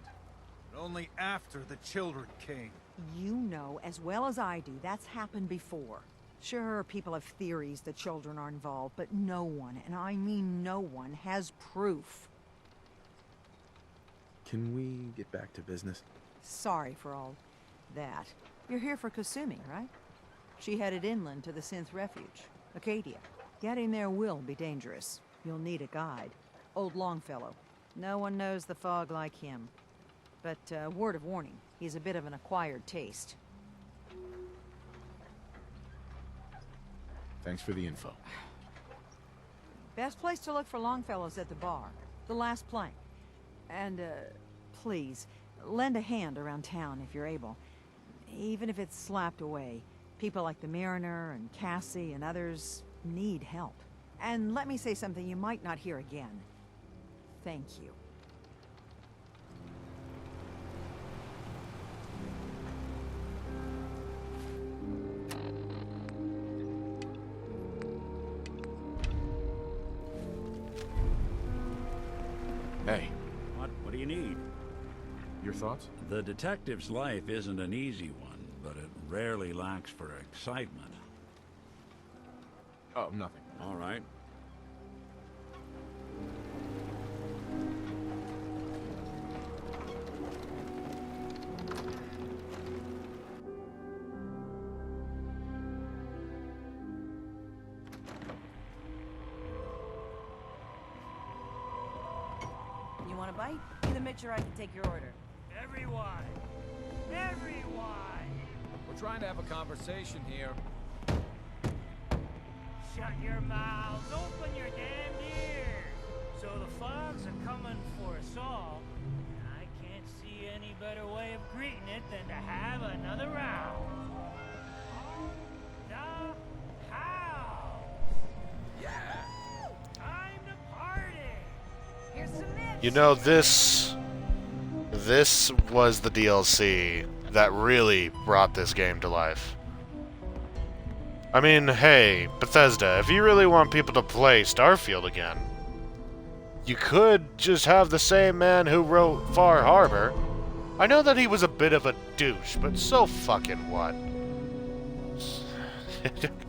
But only after the children came. You know as well as I do that's happened before. Sure, people have theories the children are involved, but no one, and I mean no one, has proof. Can we get back to business? Sorry for all that. You're here for Kasumi, right? She headed inland to the Synth Refuge, Acadia. Getting there will be dangerous. You'll need a guide. Old Longfellow. No one knows the fog like him. But, word of warning, he's a bit of an acquired taste. Thanks for the info. Best place to look for Longfellow's at the bar. The last plank. And, please, lend a hand around town if you're able. Even if it's slapped away. People like the Mariner and Cassie and others need help. And let me say something you might not hear again. Thank you. Hey. What do you need? Your thoughts? The detective's life isn't an easy one, but it rarely lacks for excitement. Oh, nothing. All right. You want a bite? Either Mitch or I can take your order. Everyone! Everyone! We're trying to have a conversation here. Shut your mouths, open your damned ears! So the fogs are coming for us all, and I can't see any better way of greeting it than to have another round. The house! Yeah! Time to party! Here's some Mitch! You know, this was the DLC that really brought this game to life. I mean, hey, Bethesda, if you really want people to play Starfield again, you could just have the same man who wrote Far Harbor. I know that he was a bit of a douche, but so fucking what?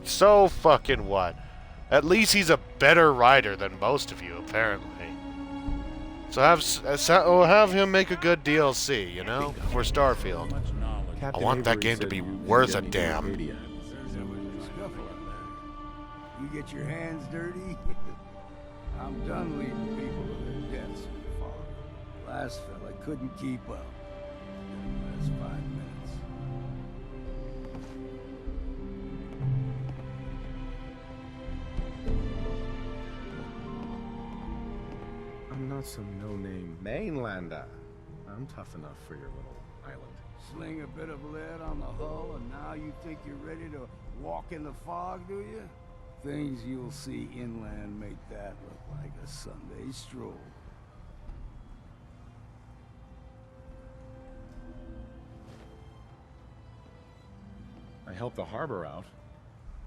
So fucking what? At least he's a better writer than most of you, apparently. So have him make a good DLC, you know, for Starfield. I want that game to be worth a damn. You get your hands dirty? I'm done leaving people to their deaths in the fog. Last fella couldn't keep up. Last 5 minutes. I'm not some no-name mainlander. I'm tough enough for your little island. Sling a bit of lead on the hull, and now you think you're ready to walk in the fog, do you? Things you'll see inland make that look like a Sunday stroll. I helped the harbor out.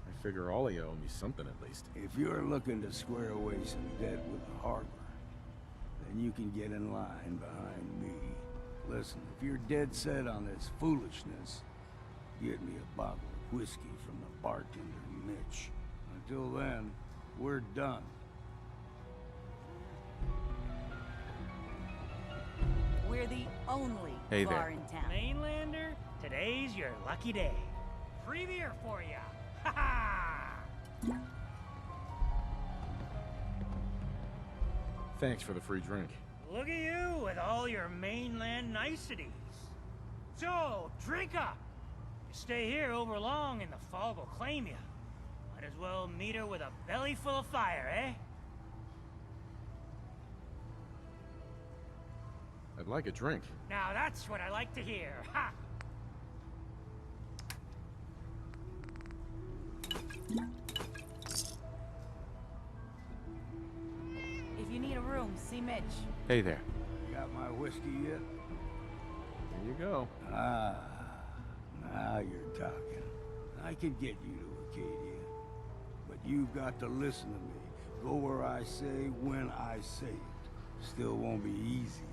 I figure all of you owe me something at least. If you're looking to square away some debt with the harbor, then you can get in line behind me. Listen, if you're dead set on this foolishness, get me a bottle of whiskey from the bartender, Mitch. Until then, we're done. We're the only Hey bar there. in town. Mainlander, today's your lucky day. Free beer for ya! Ha ha! Thanks for the free drink. Look at you with all your mainland niceties. So, drink up. You stay here over long and the fog will claim you. Might as well meet her with a belly full of fire, eh? I'd like a drink. Now that's what I like to hear. Ha! If you need a room, see Mitch. Hey there. Got my whiskey yet? Here you go. Ah, now you're talking. I can get you to Acadia. But you've got to listen to me. Go where I say, when I say it. Still won't be easy.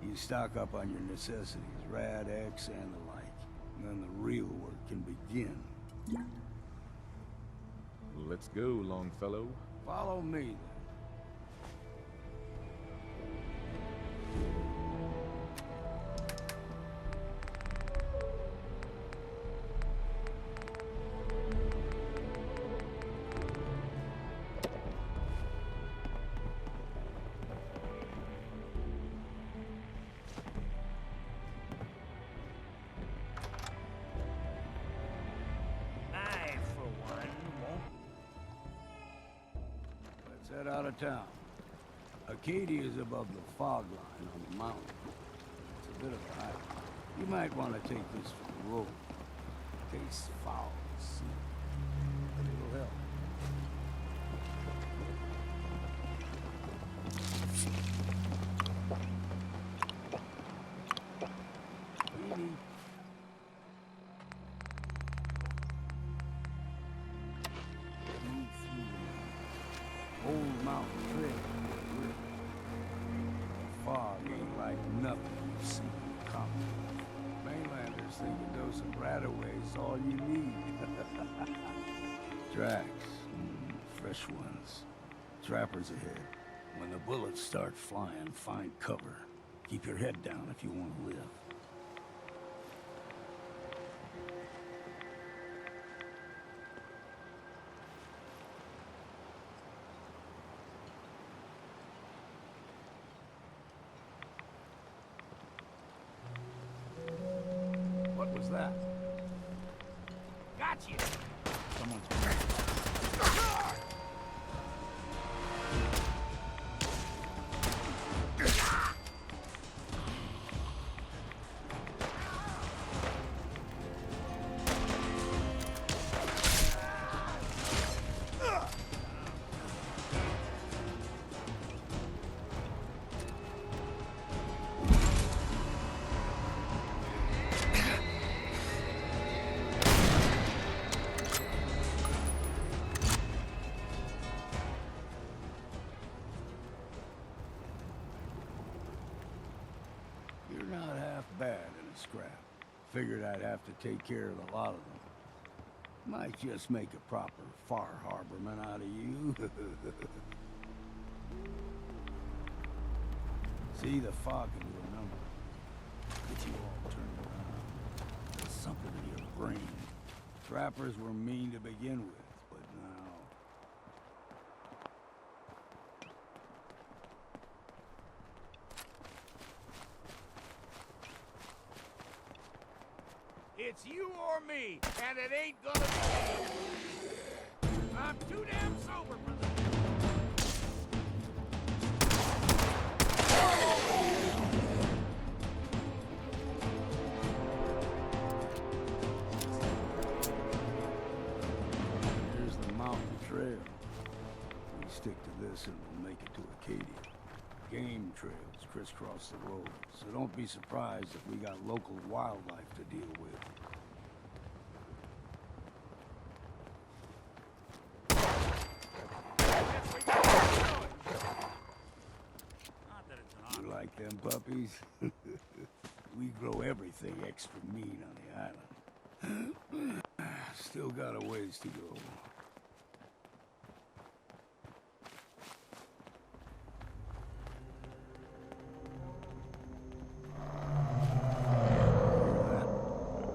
You stock up on your necessities, Rad X and the like. And then the real work can begin. Let's go, Longfellow. Follow me, then. I, for one, won't. Let's head out of town. Acadia is above the fog line on the mountain. It's a bit of a hike. You might want to take this for the road. Tastes foul, see? But it'll help. Weenie. Move through the old mountain trail. The fog ain't like nothing you've seen in comic. Mainlanders think a dose of Radaway's all you need. Tracks, fresh ones. Trappers ahead. When the bullets start flying, find cover. Keep your head down if you want to live. that? Got you! Someone's... You're not half bad in a scrap. Figured I'd have to take care of a lot of them. Might just make a proper Far Harborman out of you. See, the fog can do a number. Get you all turned around. There's something in your brain. Trappers were mean to begin with, but now... It's you or me, and it ain't gonna be me. I'm too damn sober for this. Here's the mountain trail. We stick to this and we'll make it to Acadia. Game trails crisscross the road, so don't be surprised if we got local wildlife to deal with. You like them puppies? We grow everything extra mean on the island. Still got a ways to go.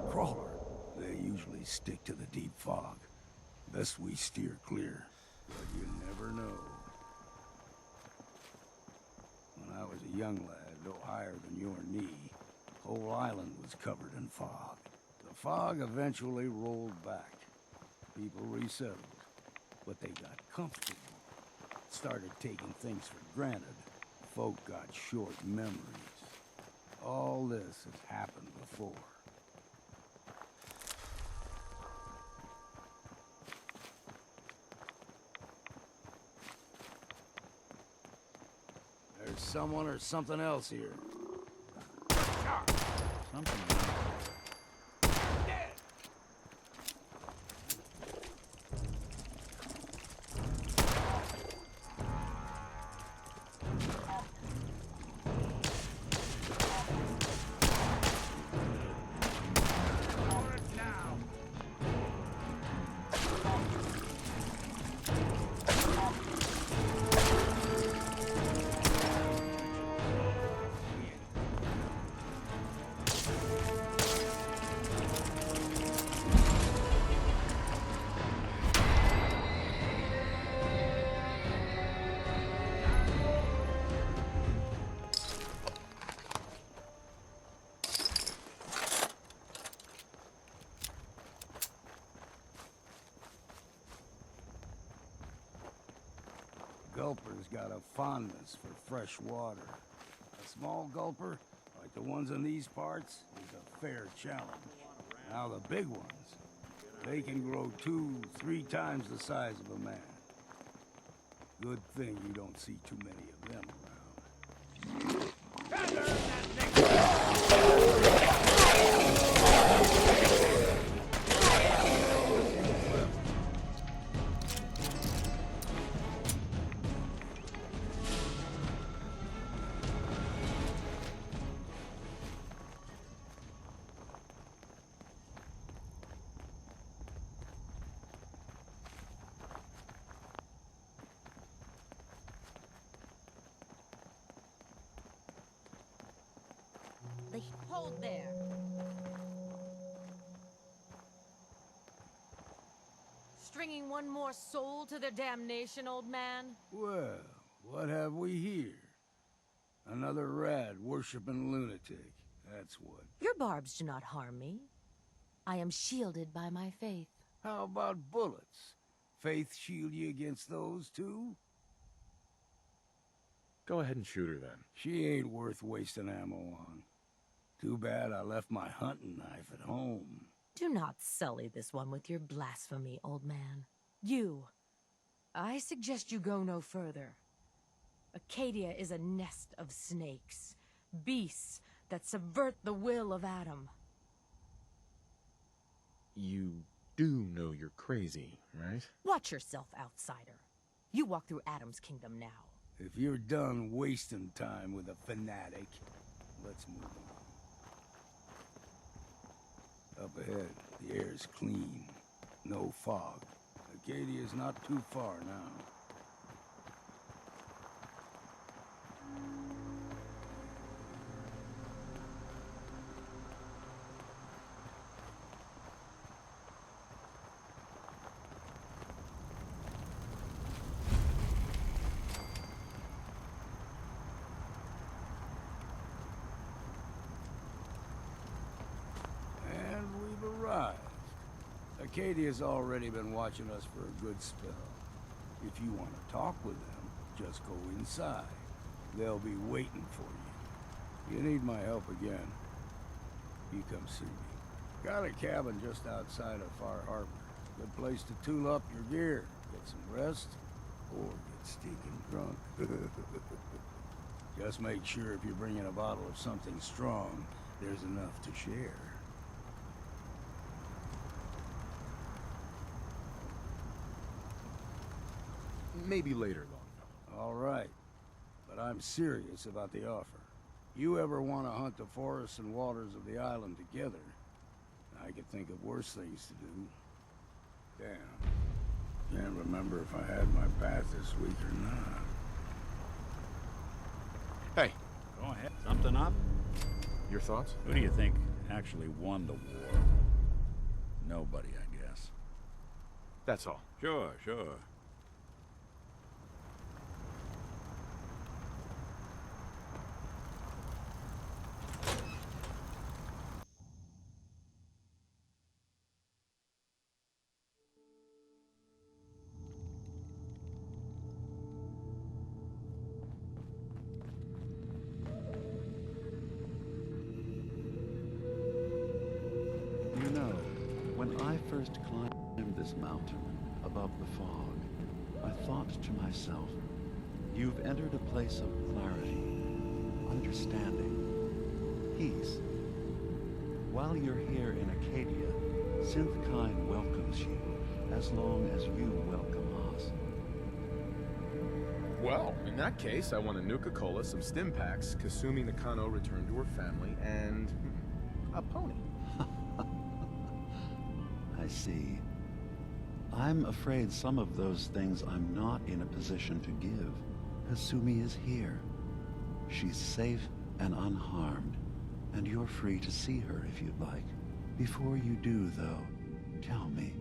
Crawler. They usually stick to the deep fog. Best we steer clear, but you never know. When I was a young lad, no higher than your knee, the whole island was covered in fog. The fog eventually rolled back. People resettled, but they got comfortable. Started taking things for granted. Folk got short memories. All this has happened before. There's someone or something else here. Something. Gulper's got a fondness for fresh water. A small gulper, like the ones in these parts, is a fair challenge. Now the big ones, they can grow 2-3 times the size of a man. Good thing you don't see too many of them around. Hold there. Stringing one more soul to their damnation, old man? Well, what have we here? Another rad worshipping lunatic. That's what. Your barbs do not harm me. I am shielded by my faith. How about bullets? Faith shield you against those, too? Go ahead and shoot her, then. She ain't worth wasting ammo on. Too bad I left my hunting knife at home. Do not sully this one with your blasphemy, old man. You. I suggest you go no further. Acadia is a nest of snakes. Beasts that subvert the will of Adam. You do know you're crazy, right? Watch yourself, outsider. You walk through Adam's kingdom now. If you're done wasting time with a fanatic, let's move on. Up ahead, the air's clean. No fog. Acadia's not too far now. Acadia's already been watching us for a good spell. If you want to talk with them, just go inside. They'll be waiting for you. If you need my help again, you come see me. Got a cabin just outside of Far Harbor. Good place to tool up your gear, get some rest, or get stinking drunk. Just make sure if you're bringing a bottle of something strong, there's enough to share. Maybe later, Longfellow. All right, but I'm serious about the offer. You ever want to hunt the forests and waters of the island together, I could think of worse things to do. Damn. Can't remember if I had my bath this week or not. Hey. Go ahead. Something up? Your thoughts? Who do you think actually won the war? Nobody, I guess. That's all. Sure. First climbed this mountain above the fog, I thought to myself, you've entered a place of clarity, understanding, peace. While you're here in Acadia, Synthkind welcomes you, as long as you welcome us. Well, in that case, I want a Nuka-Cola, some stim packs, Kasumi Nakano returned to her family, and a pony. I see. I'm afraid some of those things I'm not in a position to give. Kasumi is here. She's safe and unharmed, and you're free to see her if you'd like. Before you do, though, tell me,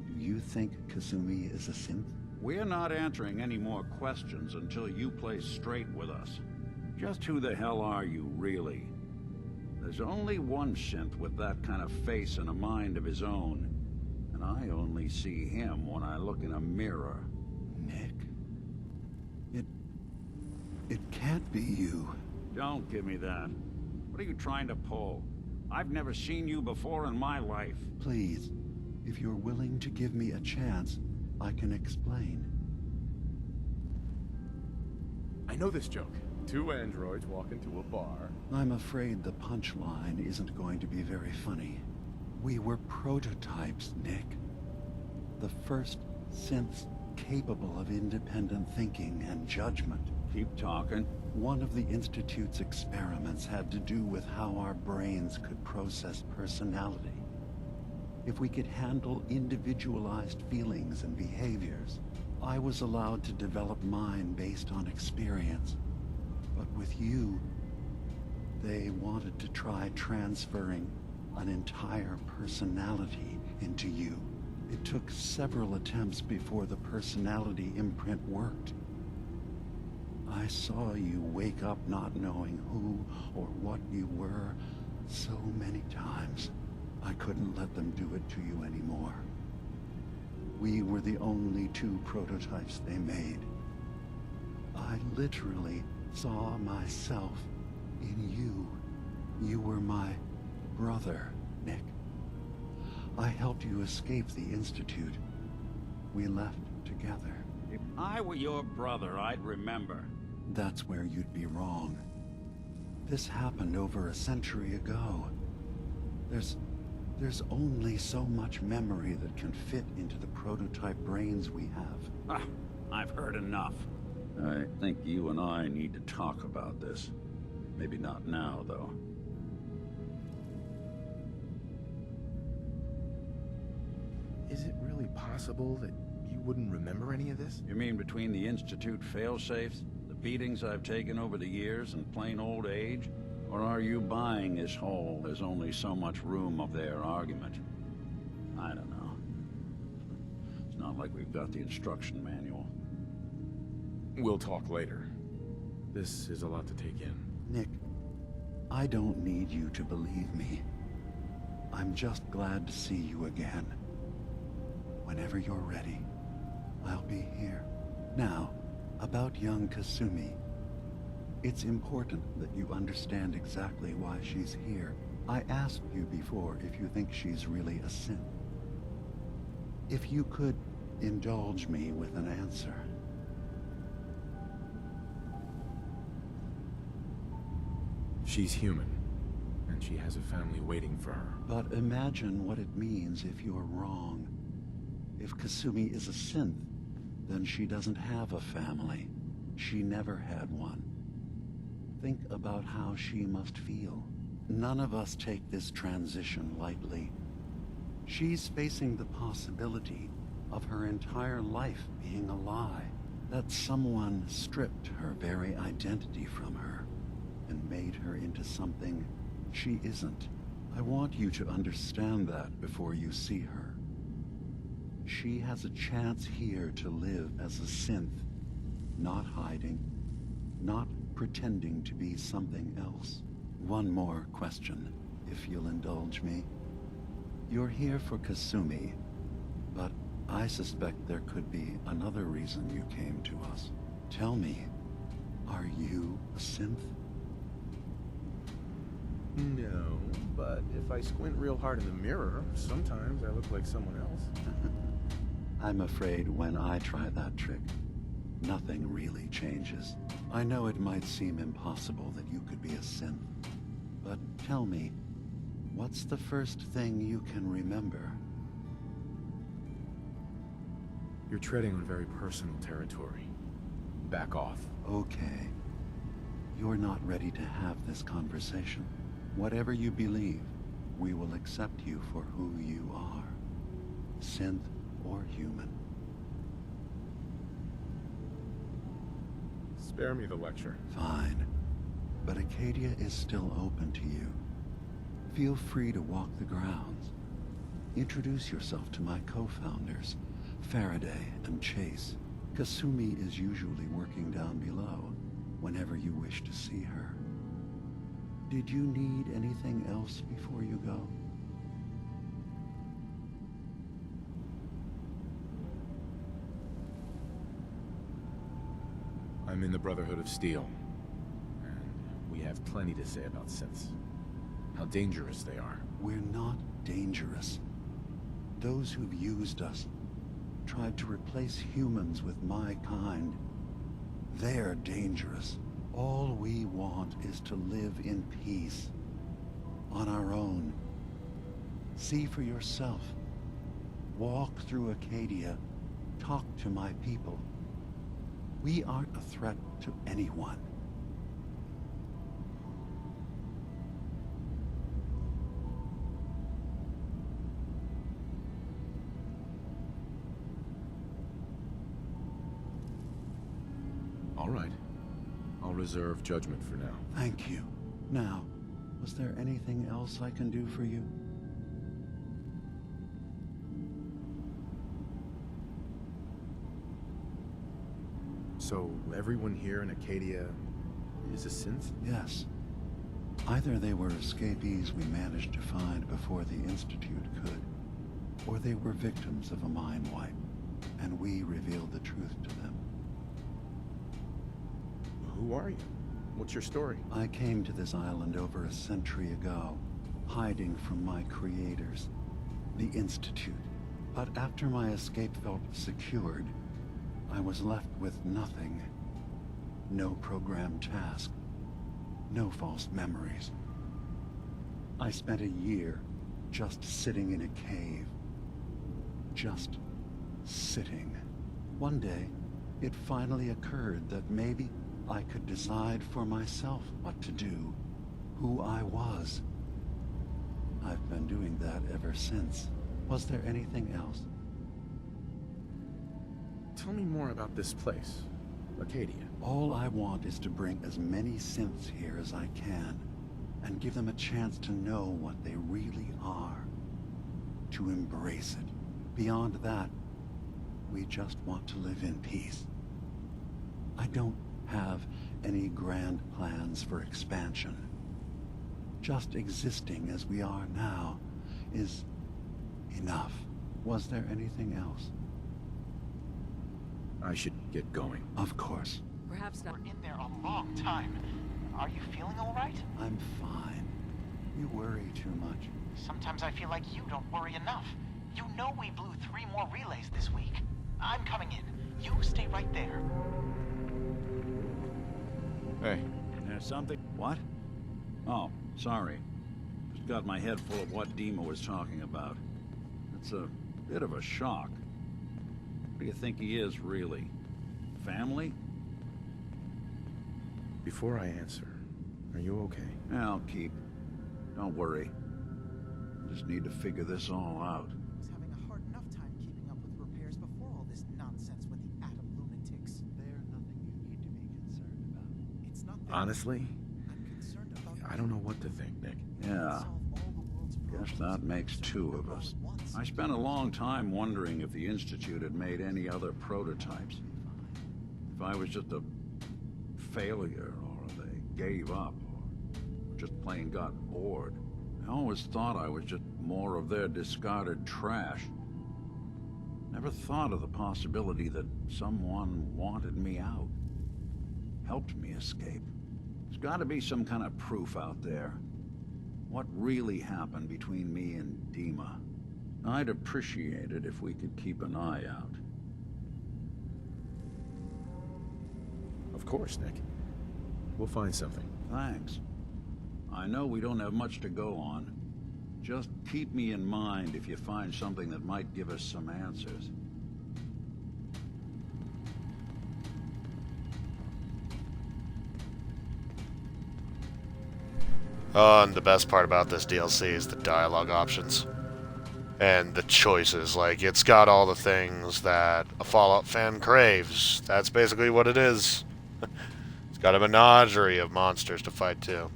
do you think Kasumi is a synth? We're not answering any more questions until you play straight with us. Just who the hell are you, really? There's only one synth with that kind of face and a mind of his own. And I only see him when I look in a mirror. Nick? It can't be you. Don't give me that. What are you trying to pull? I've never seen you before in my life. Please, if you're willing to give me a chance, I can explain. I know this joke. Two androids walk into a bar. I'm afraid the punchline isn't going to be very funny. We were prototypes, Nick. The first synths capable of independent thinking and judgment. Keep talking. One of the Institute's experiments had to do with how our brains could process personality. If we could handle individualized feelings and behaviors, I was allowed to develop mine based on experience. But with you, they wanted to try transferring an entire personality into you. It took several attempts before the personality imprint worked. I saw you wake up not knowing who or what you were so many times. I couldn't let them do it to you anymore. We were the only two prototypes they made. I literally saw myself in you. You were my brother, Nick. I helped you escape the Institute. We left together. If I were your brother, I'd remember. That's where you'd be wrong. This happened over a century ago. There's only so much memory that can fit into the prototype brains we have. Ah, I've heard enough. I think you and I need to talk about this. Maybe not now, though. Is it really possible that you wouldn't remember any of this? You mean between the Institute failsafes, the beatings I've taken over the years, and plain old age? Or are you buying this whole "there's only so much room" of their argument? I don't know. It's not like we've got the instruction manual. We'll talk later. This is a lot to take in. Nick, I don't need you to believe me. I'm just glad to see you again. Whenever you're ready, I'll be here. Now, about young Kasumi. It's important that you understand exactly why she's here. I asked you before if you think she's really a synth. If you could indulge me with an answer. She's human, and she has a family waiting for her. But imagine what it means if you're wrong. If Kasumi is a synth, then she doesn't have a family. She never had one. Think about how she must feel. None of us take this transition lightly. She's facing the possibility of her entire life being a lie. That someone stripped her very identity from her and made her into something she isn't. I want you to understand that before you see her. She has a chance here to live as a synth, not hiding, not pretending to be something else. One more question, if you'll indulge me. You're here for Kasumi, but I suspect there could be another reason you came to us. Tell me, are you a synth? No, but if I squint real hard in the mirror, sometimes I look like someone else. I'm afraid when I try that trick, nothing really changes. I know it might seem impossible that you could be a synth, but tell me, what's the first thing you can remember? You're treading on very personal territory. Back off. Okay. You're not ready to have this conversation. Whatever you believe, we will accept you for who you are. Synth or human. Spare me the lecture. Fine. But Acadia is still open to you. Feel free to walk the grounds. Introduce yourself to my co-founders, Faraday and Chase. Kasumi is usually working down below, whenever you wish to see her. Did you need anything else before you go? I'm in the Brotherhood of Steel, and we have plenty to say about synths. How dangerous they are. We're not dangerous. Those who've used us, tried to replace humans with my kind, they're dangerous. All we want is to live in peace, on our own. See for yourself. Walk through Acadia, talk to my people. We aren't a threat to anyone. All right. I'll reserve judgment for now. Thank you. Now, was there anything else I can do for you? So, everyone here in Acadia is a synth? Yes. Either they were escapees we managed to find before the Institute could, or they were victims of a mind wipe, and we revealed the truth to them. Who are you? What's your story? I came to this island over a century ago, hiding from my creators, the Institute. But after my escape felt secured, I was left with nothing. No programmed task. No false memories. I spent a year just sitting in a cave. Just sitting. One day, it finally occurred that maybe I could decide for myself what to do, who I was. I've been doing that ever since. Was there anything else? Tell me more about this place, Acadia. All I want is to bring as many synths here as I can, and give them a chance to know what they really are. To embrace it. Beyond that, we just want to live in peace. I don't have any grand plans for expansion. Just existing as we are now is enough. Was there anything else? I should get going. Of course. Perhaps not. We're in there a long time. Are you feeling all right? I'm fine. You worry too much. Sometimes I feel like you don't worry enough. You know we blew 3 more relays this week. I'm coming in. You stay right there. Hey. There's something... What? Oh, sorry. Just got my head full of what Dima was talking about. It's a bit of a shock. What do you think he is, really? Family? Before I answer, are you okay? I'll keep. Don't worry. Just need to figure this all out. I was having a hard enough time keeping up with repairs before all this nonsense with the atom lunatics. There's nothing you need to be concerned about. It's not that Honestly, I'm concerned about I don't know what to think, Nick. Yeah. Guess that makes 2 of us. I spent a long time wondering if the Institute had made any other prototypes. If I was just a failure, or they gave up, or just plain got bored. I always thought I was just more of their discarded trash. Never thought of the possibility that someone wanted me out. Helped me escape. There's gotta be some kind of proof out there. What really happened between me and Dima? I'd appreciate it if we could keep an eye out. Of course, Nick. We'll find something. Thanks. I know we don't have much to go on. Just keep me in mind if you find something that might give us some answers. And the best part about this DLC is the dialogue options. And the choices. Like, it's got all the things that a Fallout fan craves. That's basically what it is. It's got a menagerie of monsters to fight too.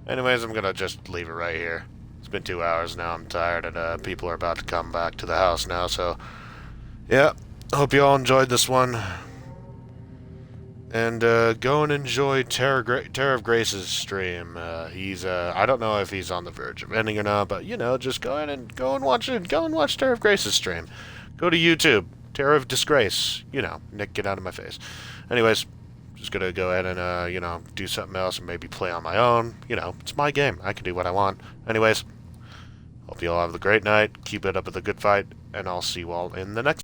Anyways, I'm gonna just leave it right here. It's been 2 hours now. I'm tired, and people are about to come back to the house now, so... yeah, hope you all enjoyed this one. And go and enjoy Terror of Grace's stream. He's I don't know if he's on the verge of ending or not, but you know, just go and watch it. Go and watch Terror of Grace's stream. Go to YouTube, Terror of Disgrace. You know, Nick, get out of my face. Anyways, just gonna go ahead and you know, do something else and maybe play on my own. You know, it's my game. I can do what I want. Anyways, hope you all have a great night. Keep it up with a good fight, and I'll see you all in the next.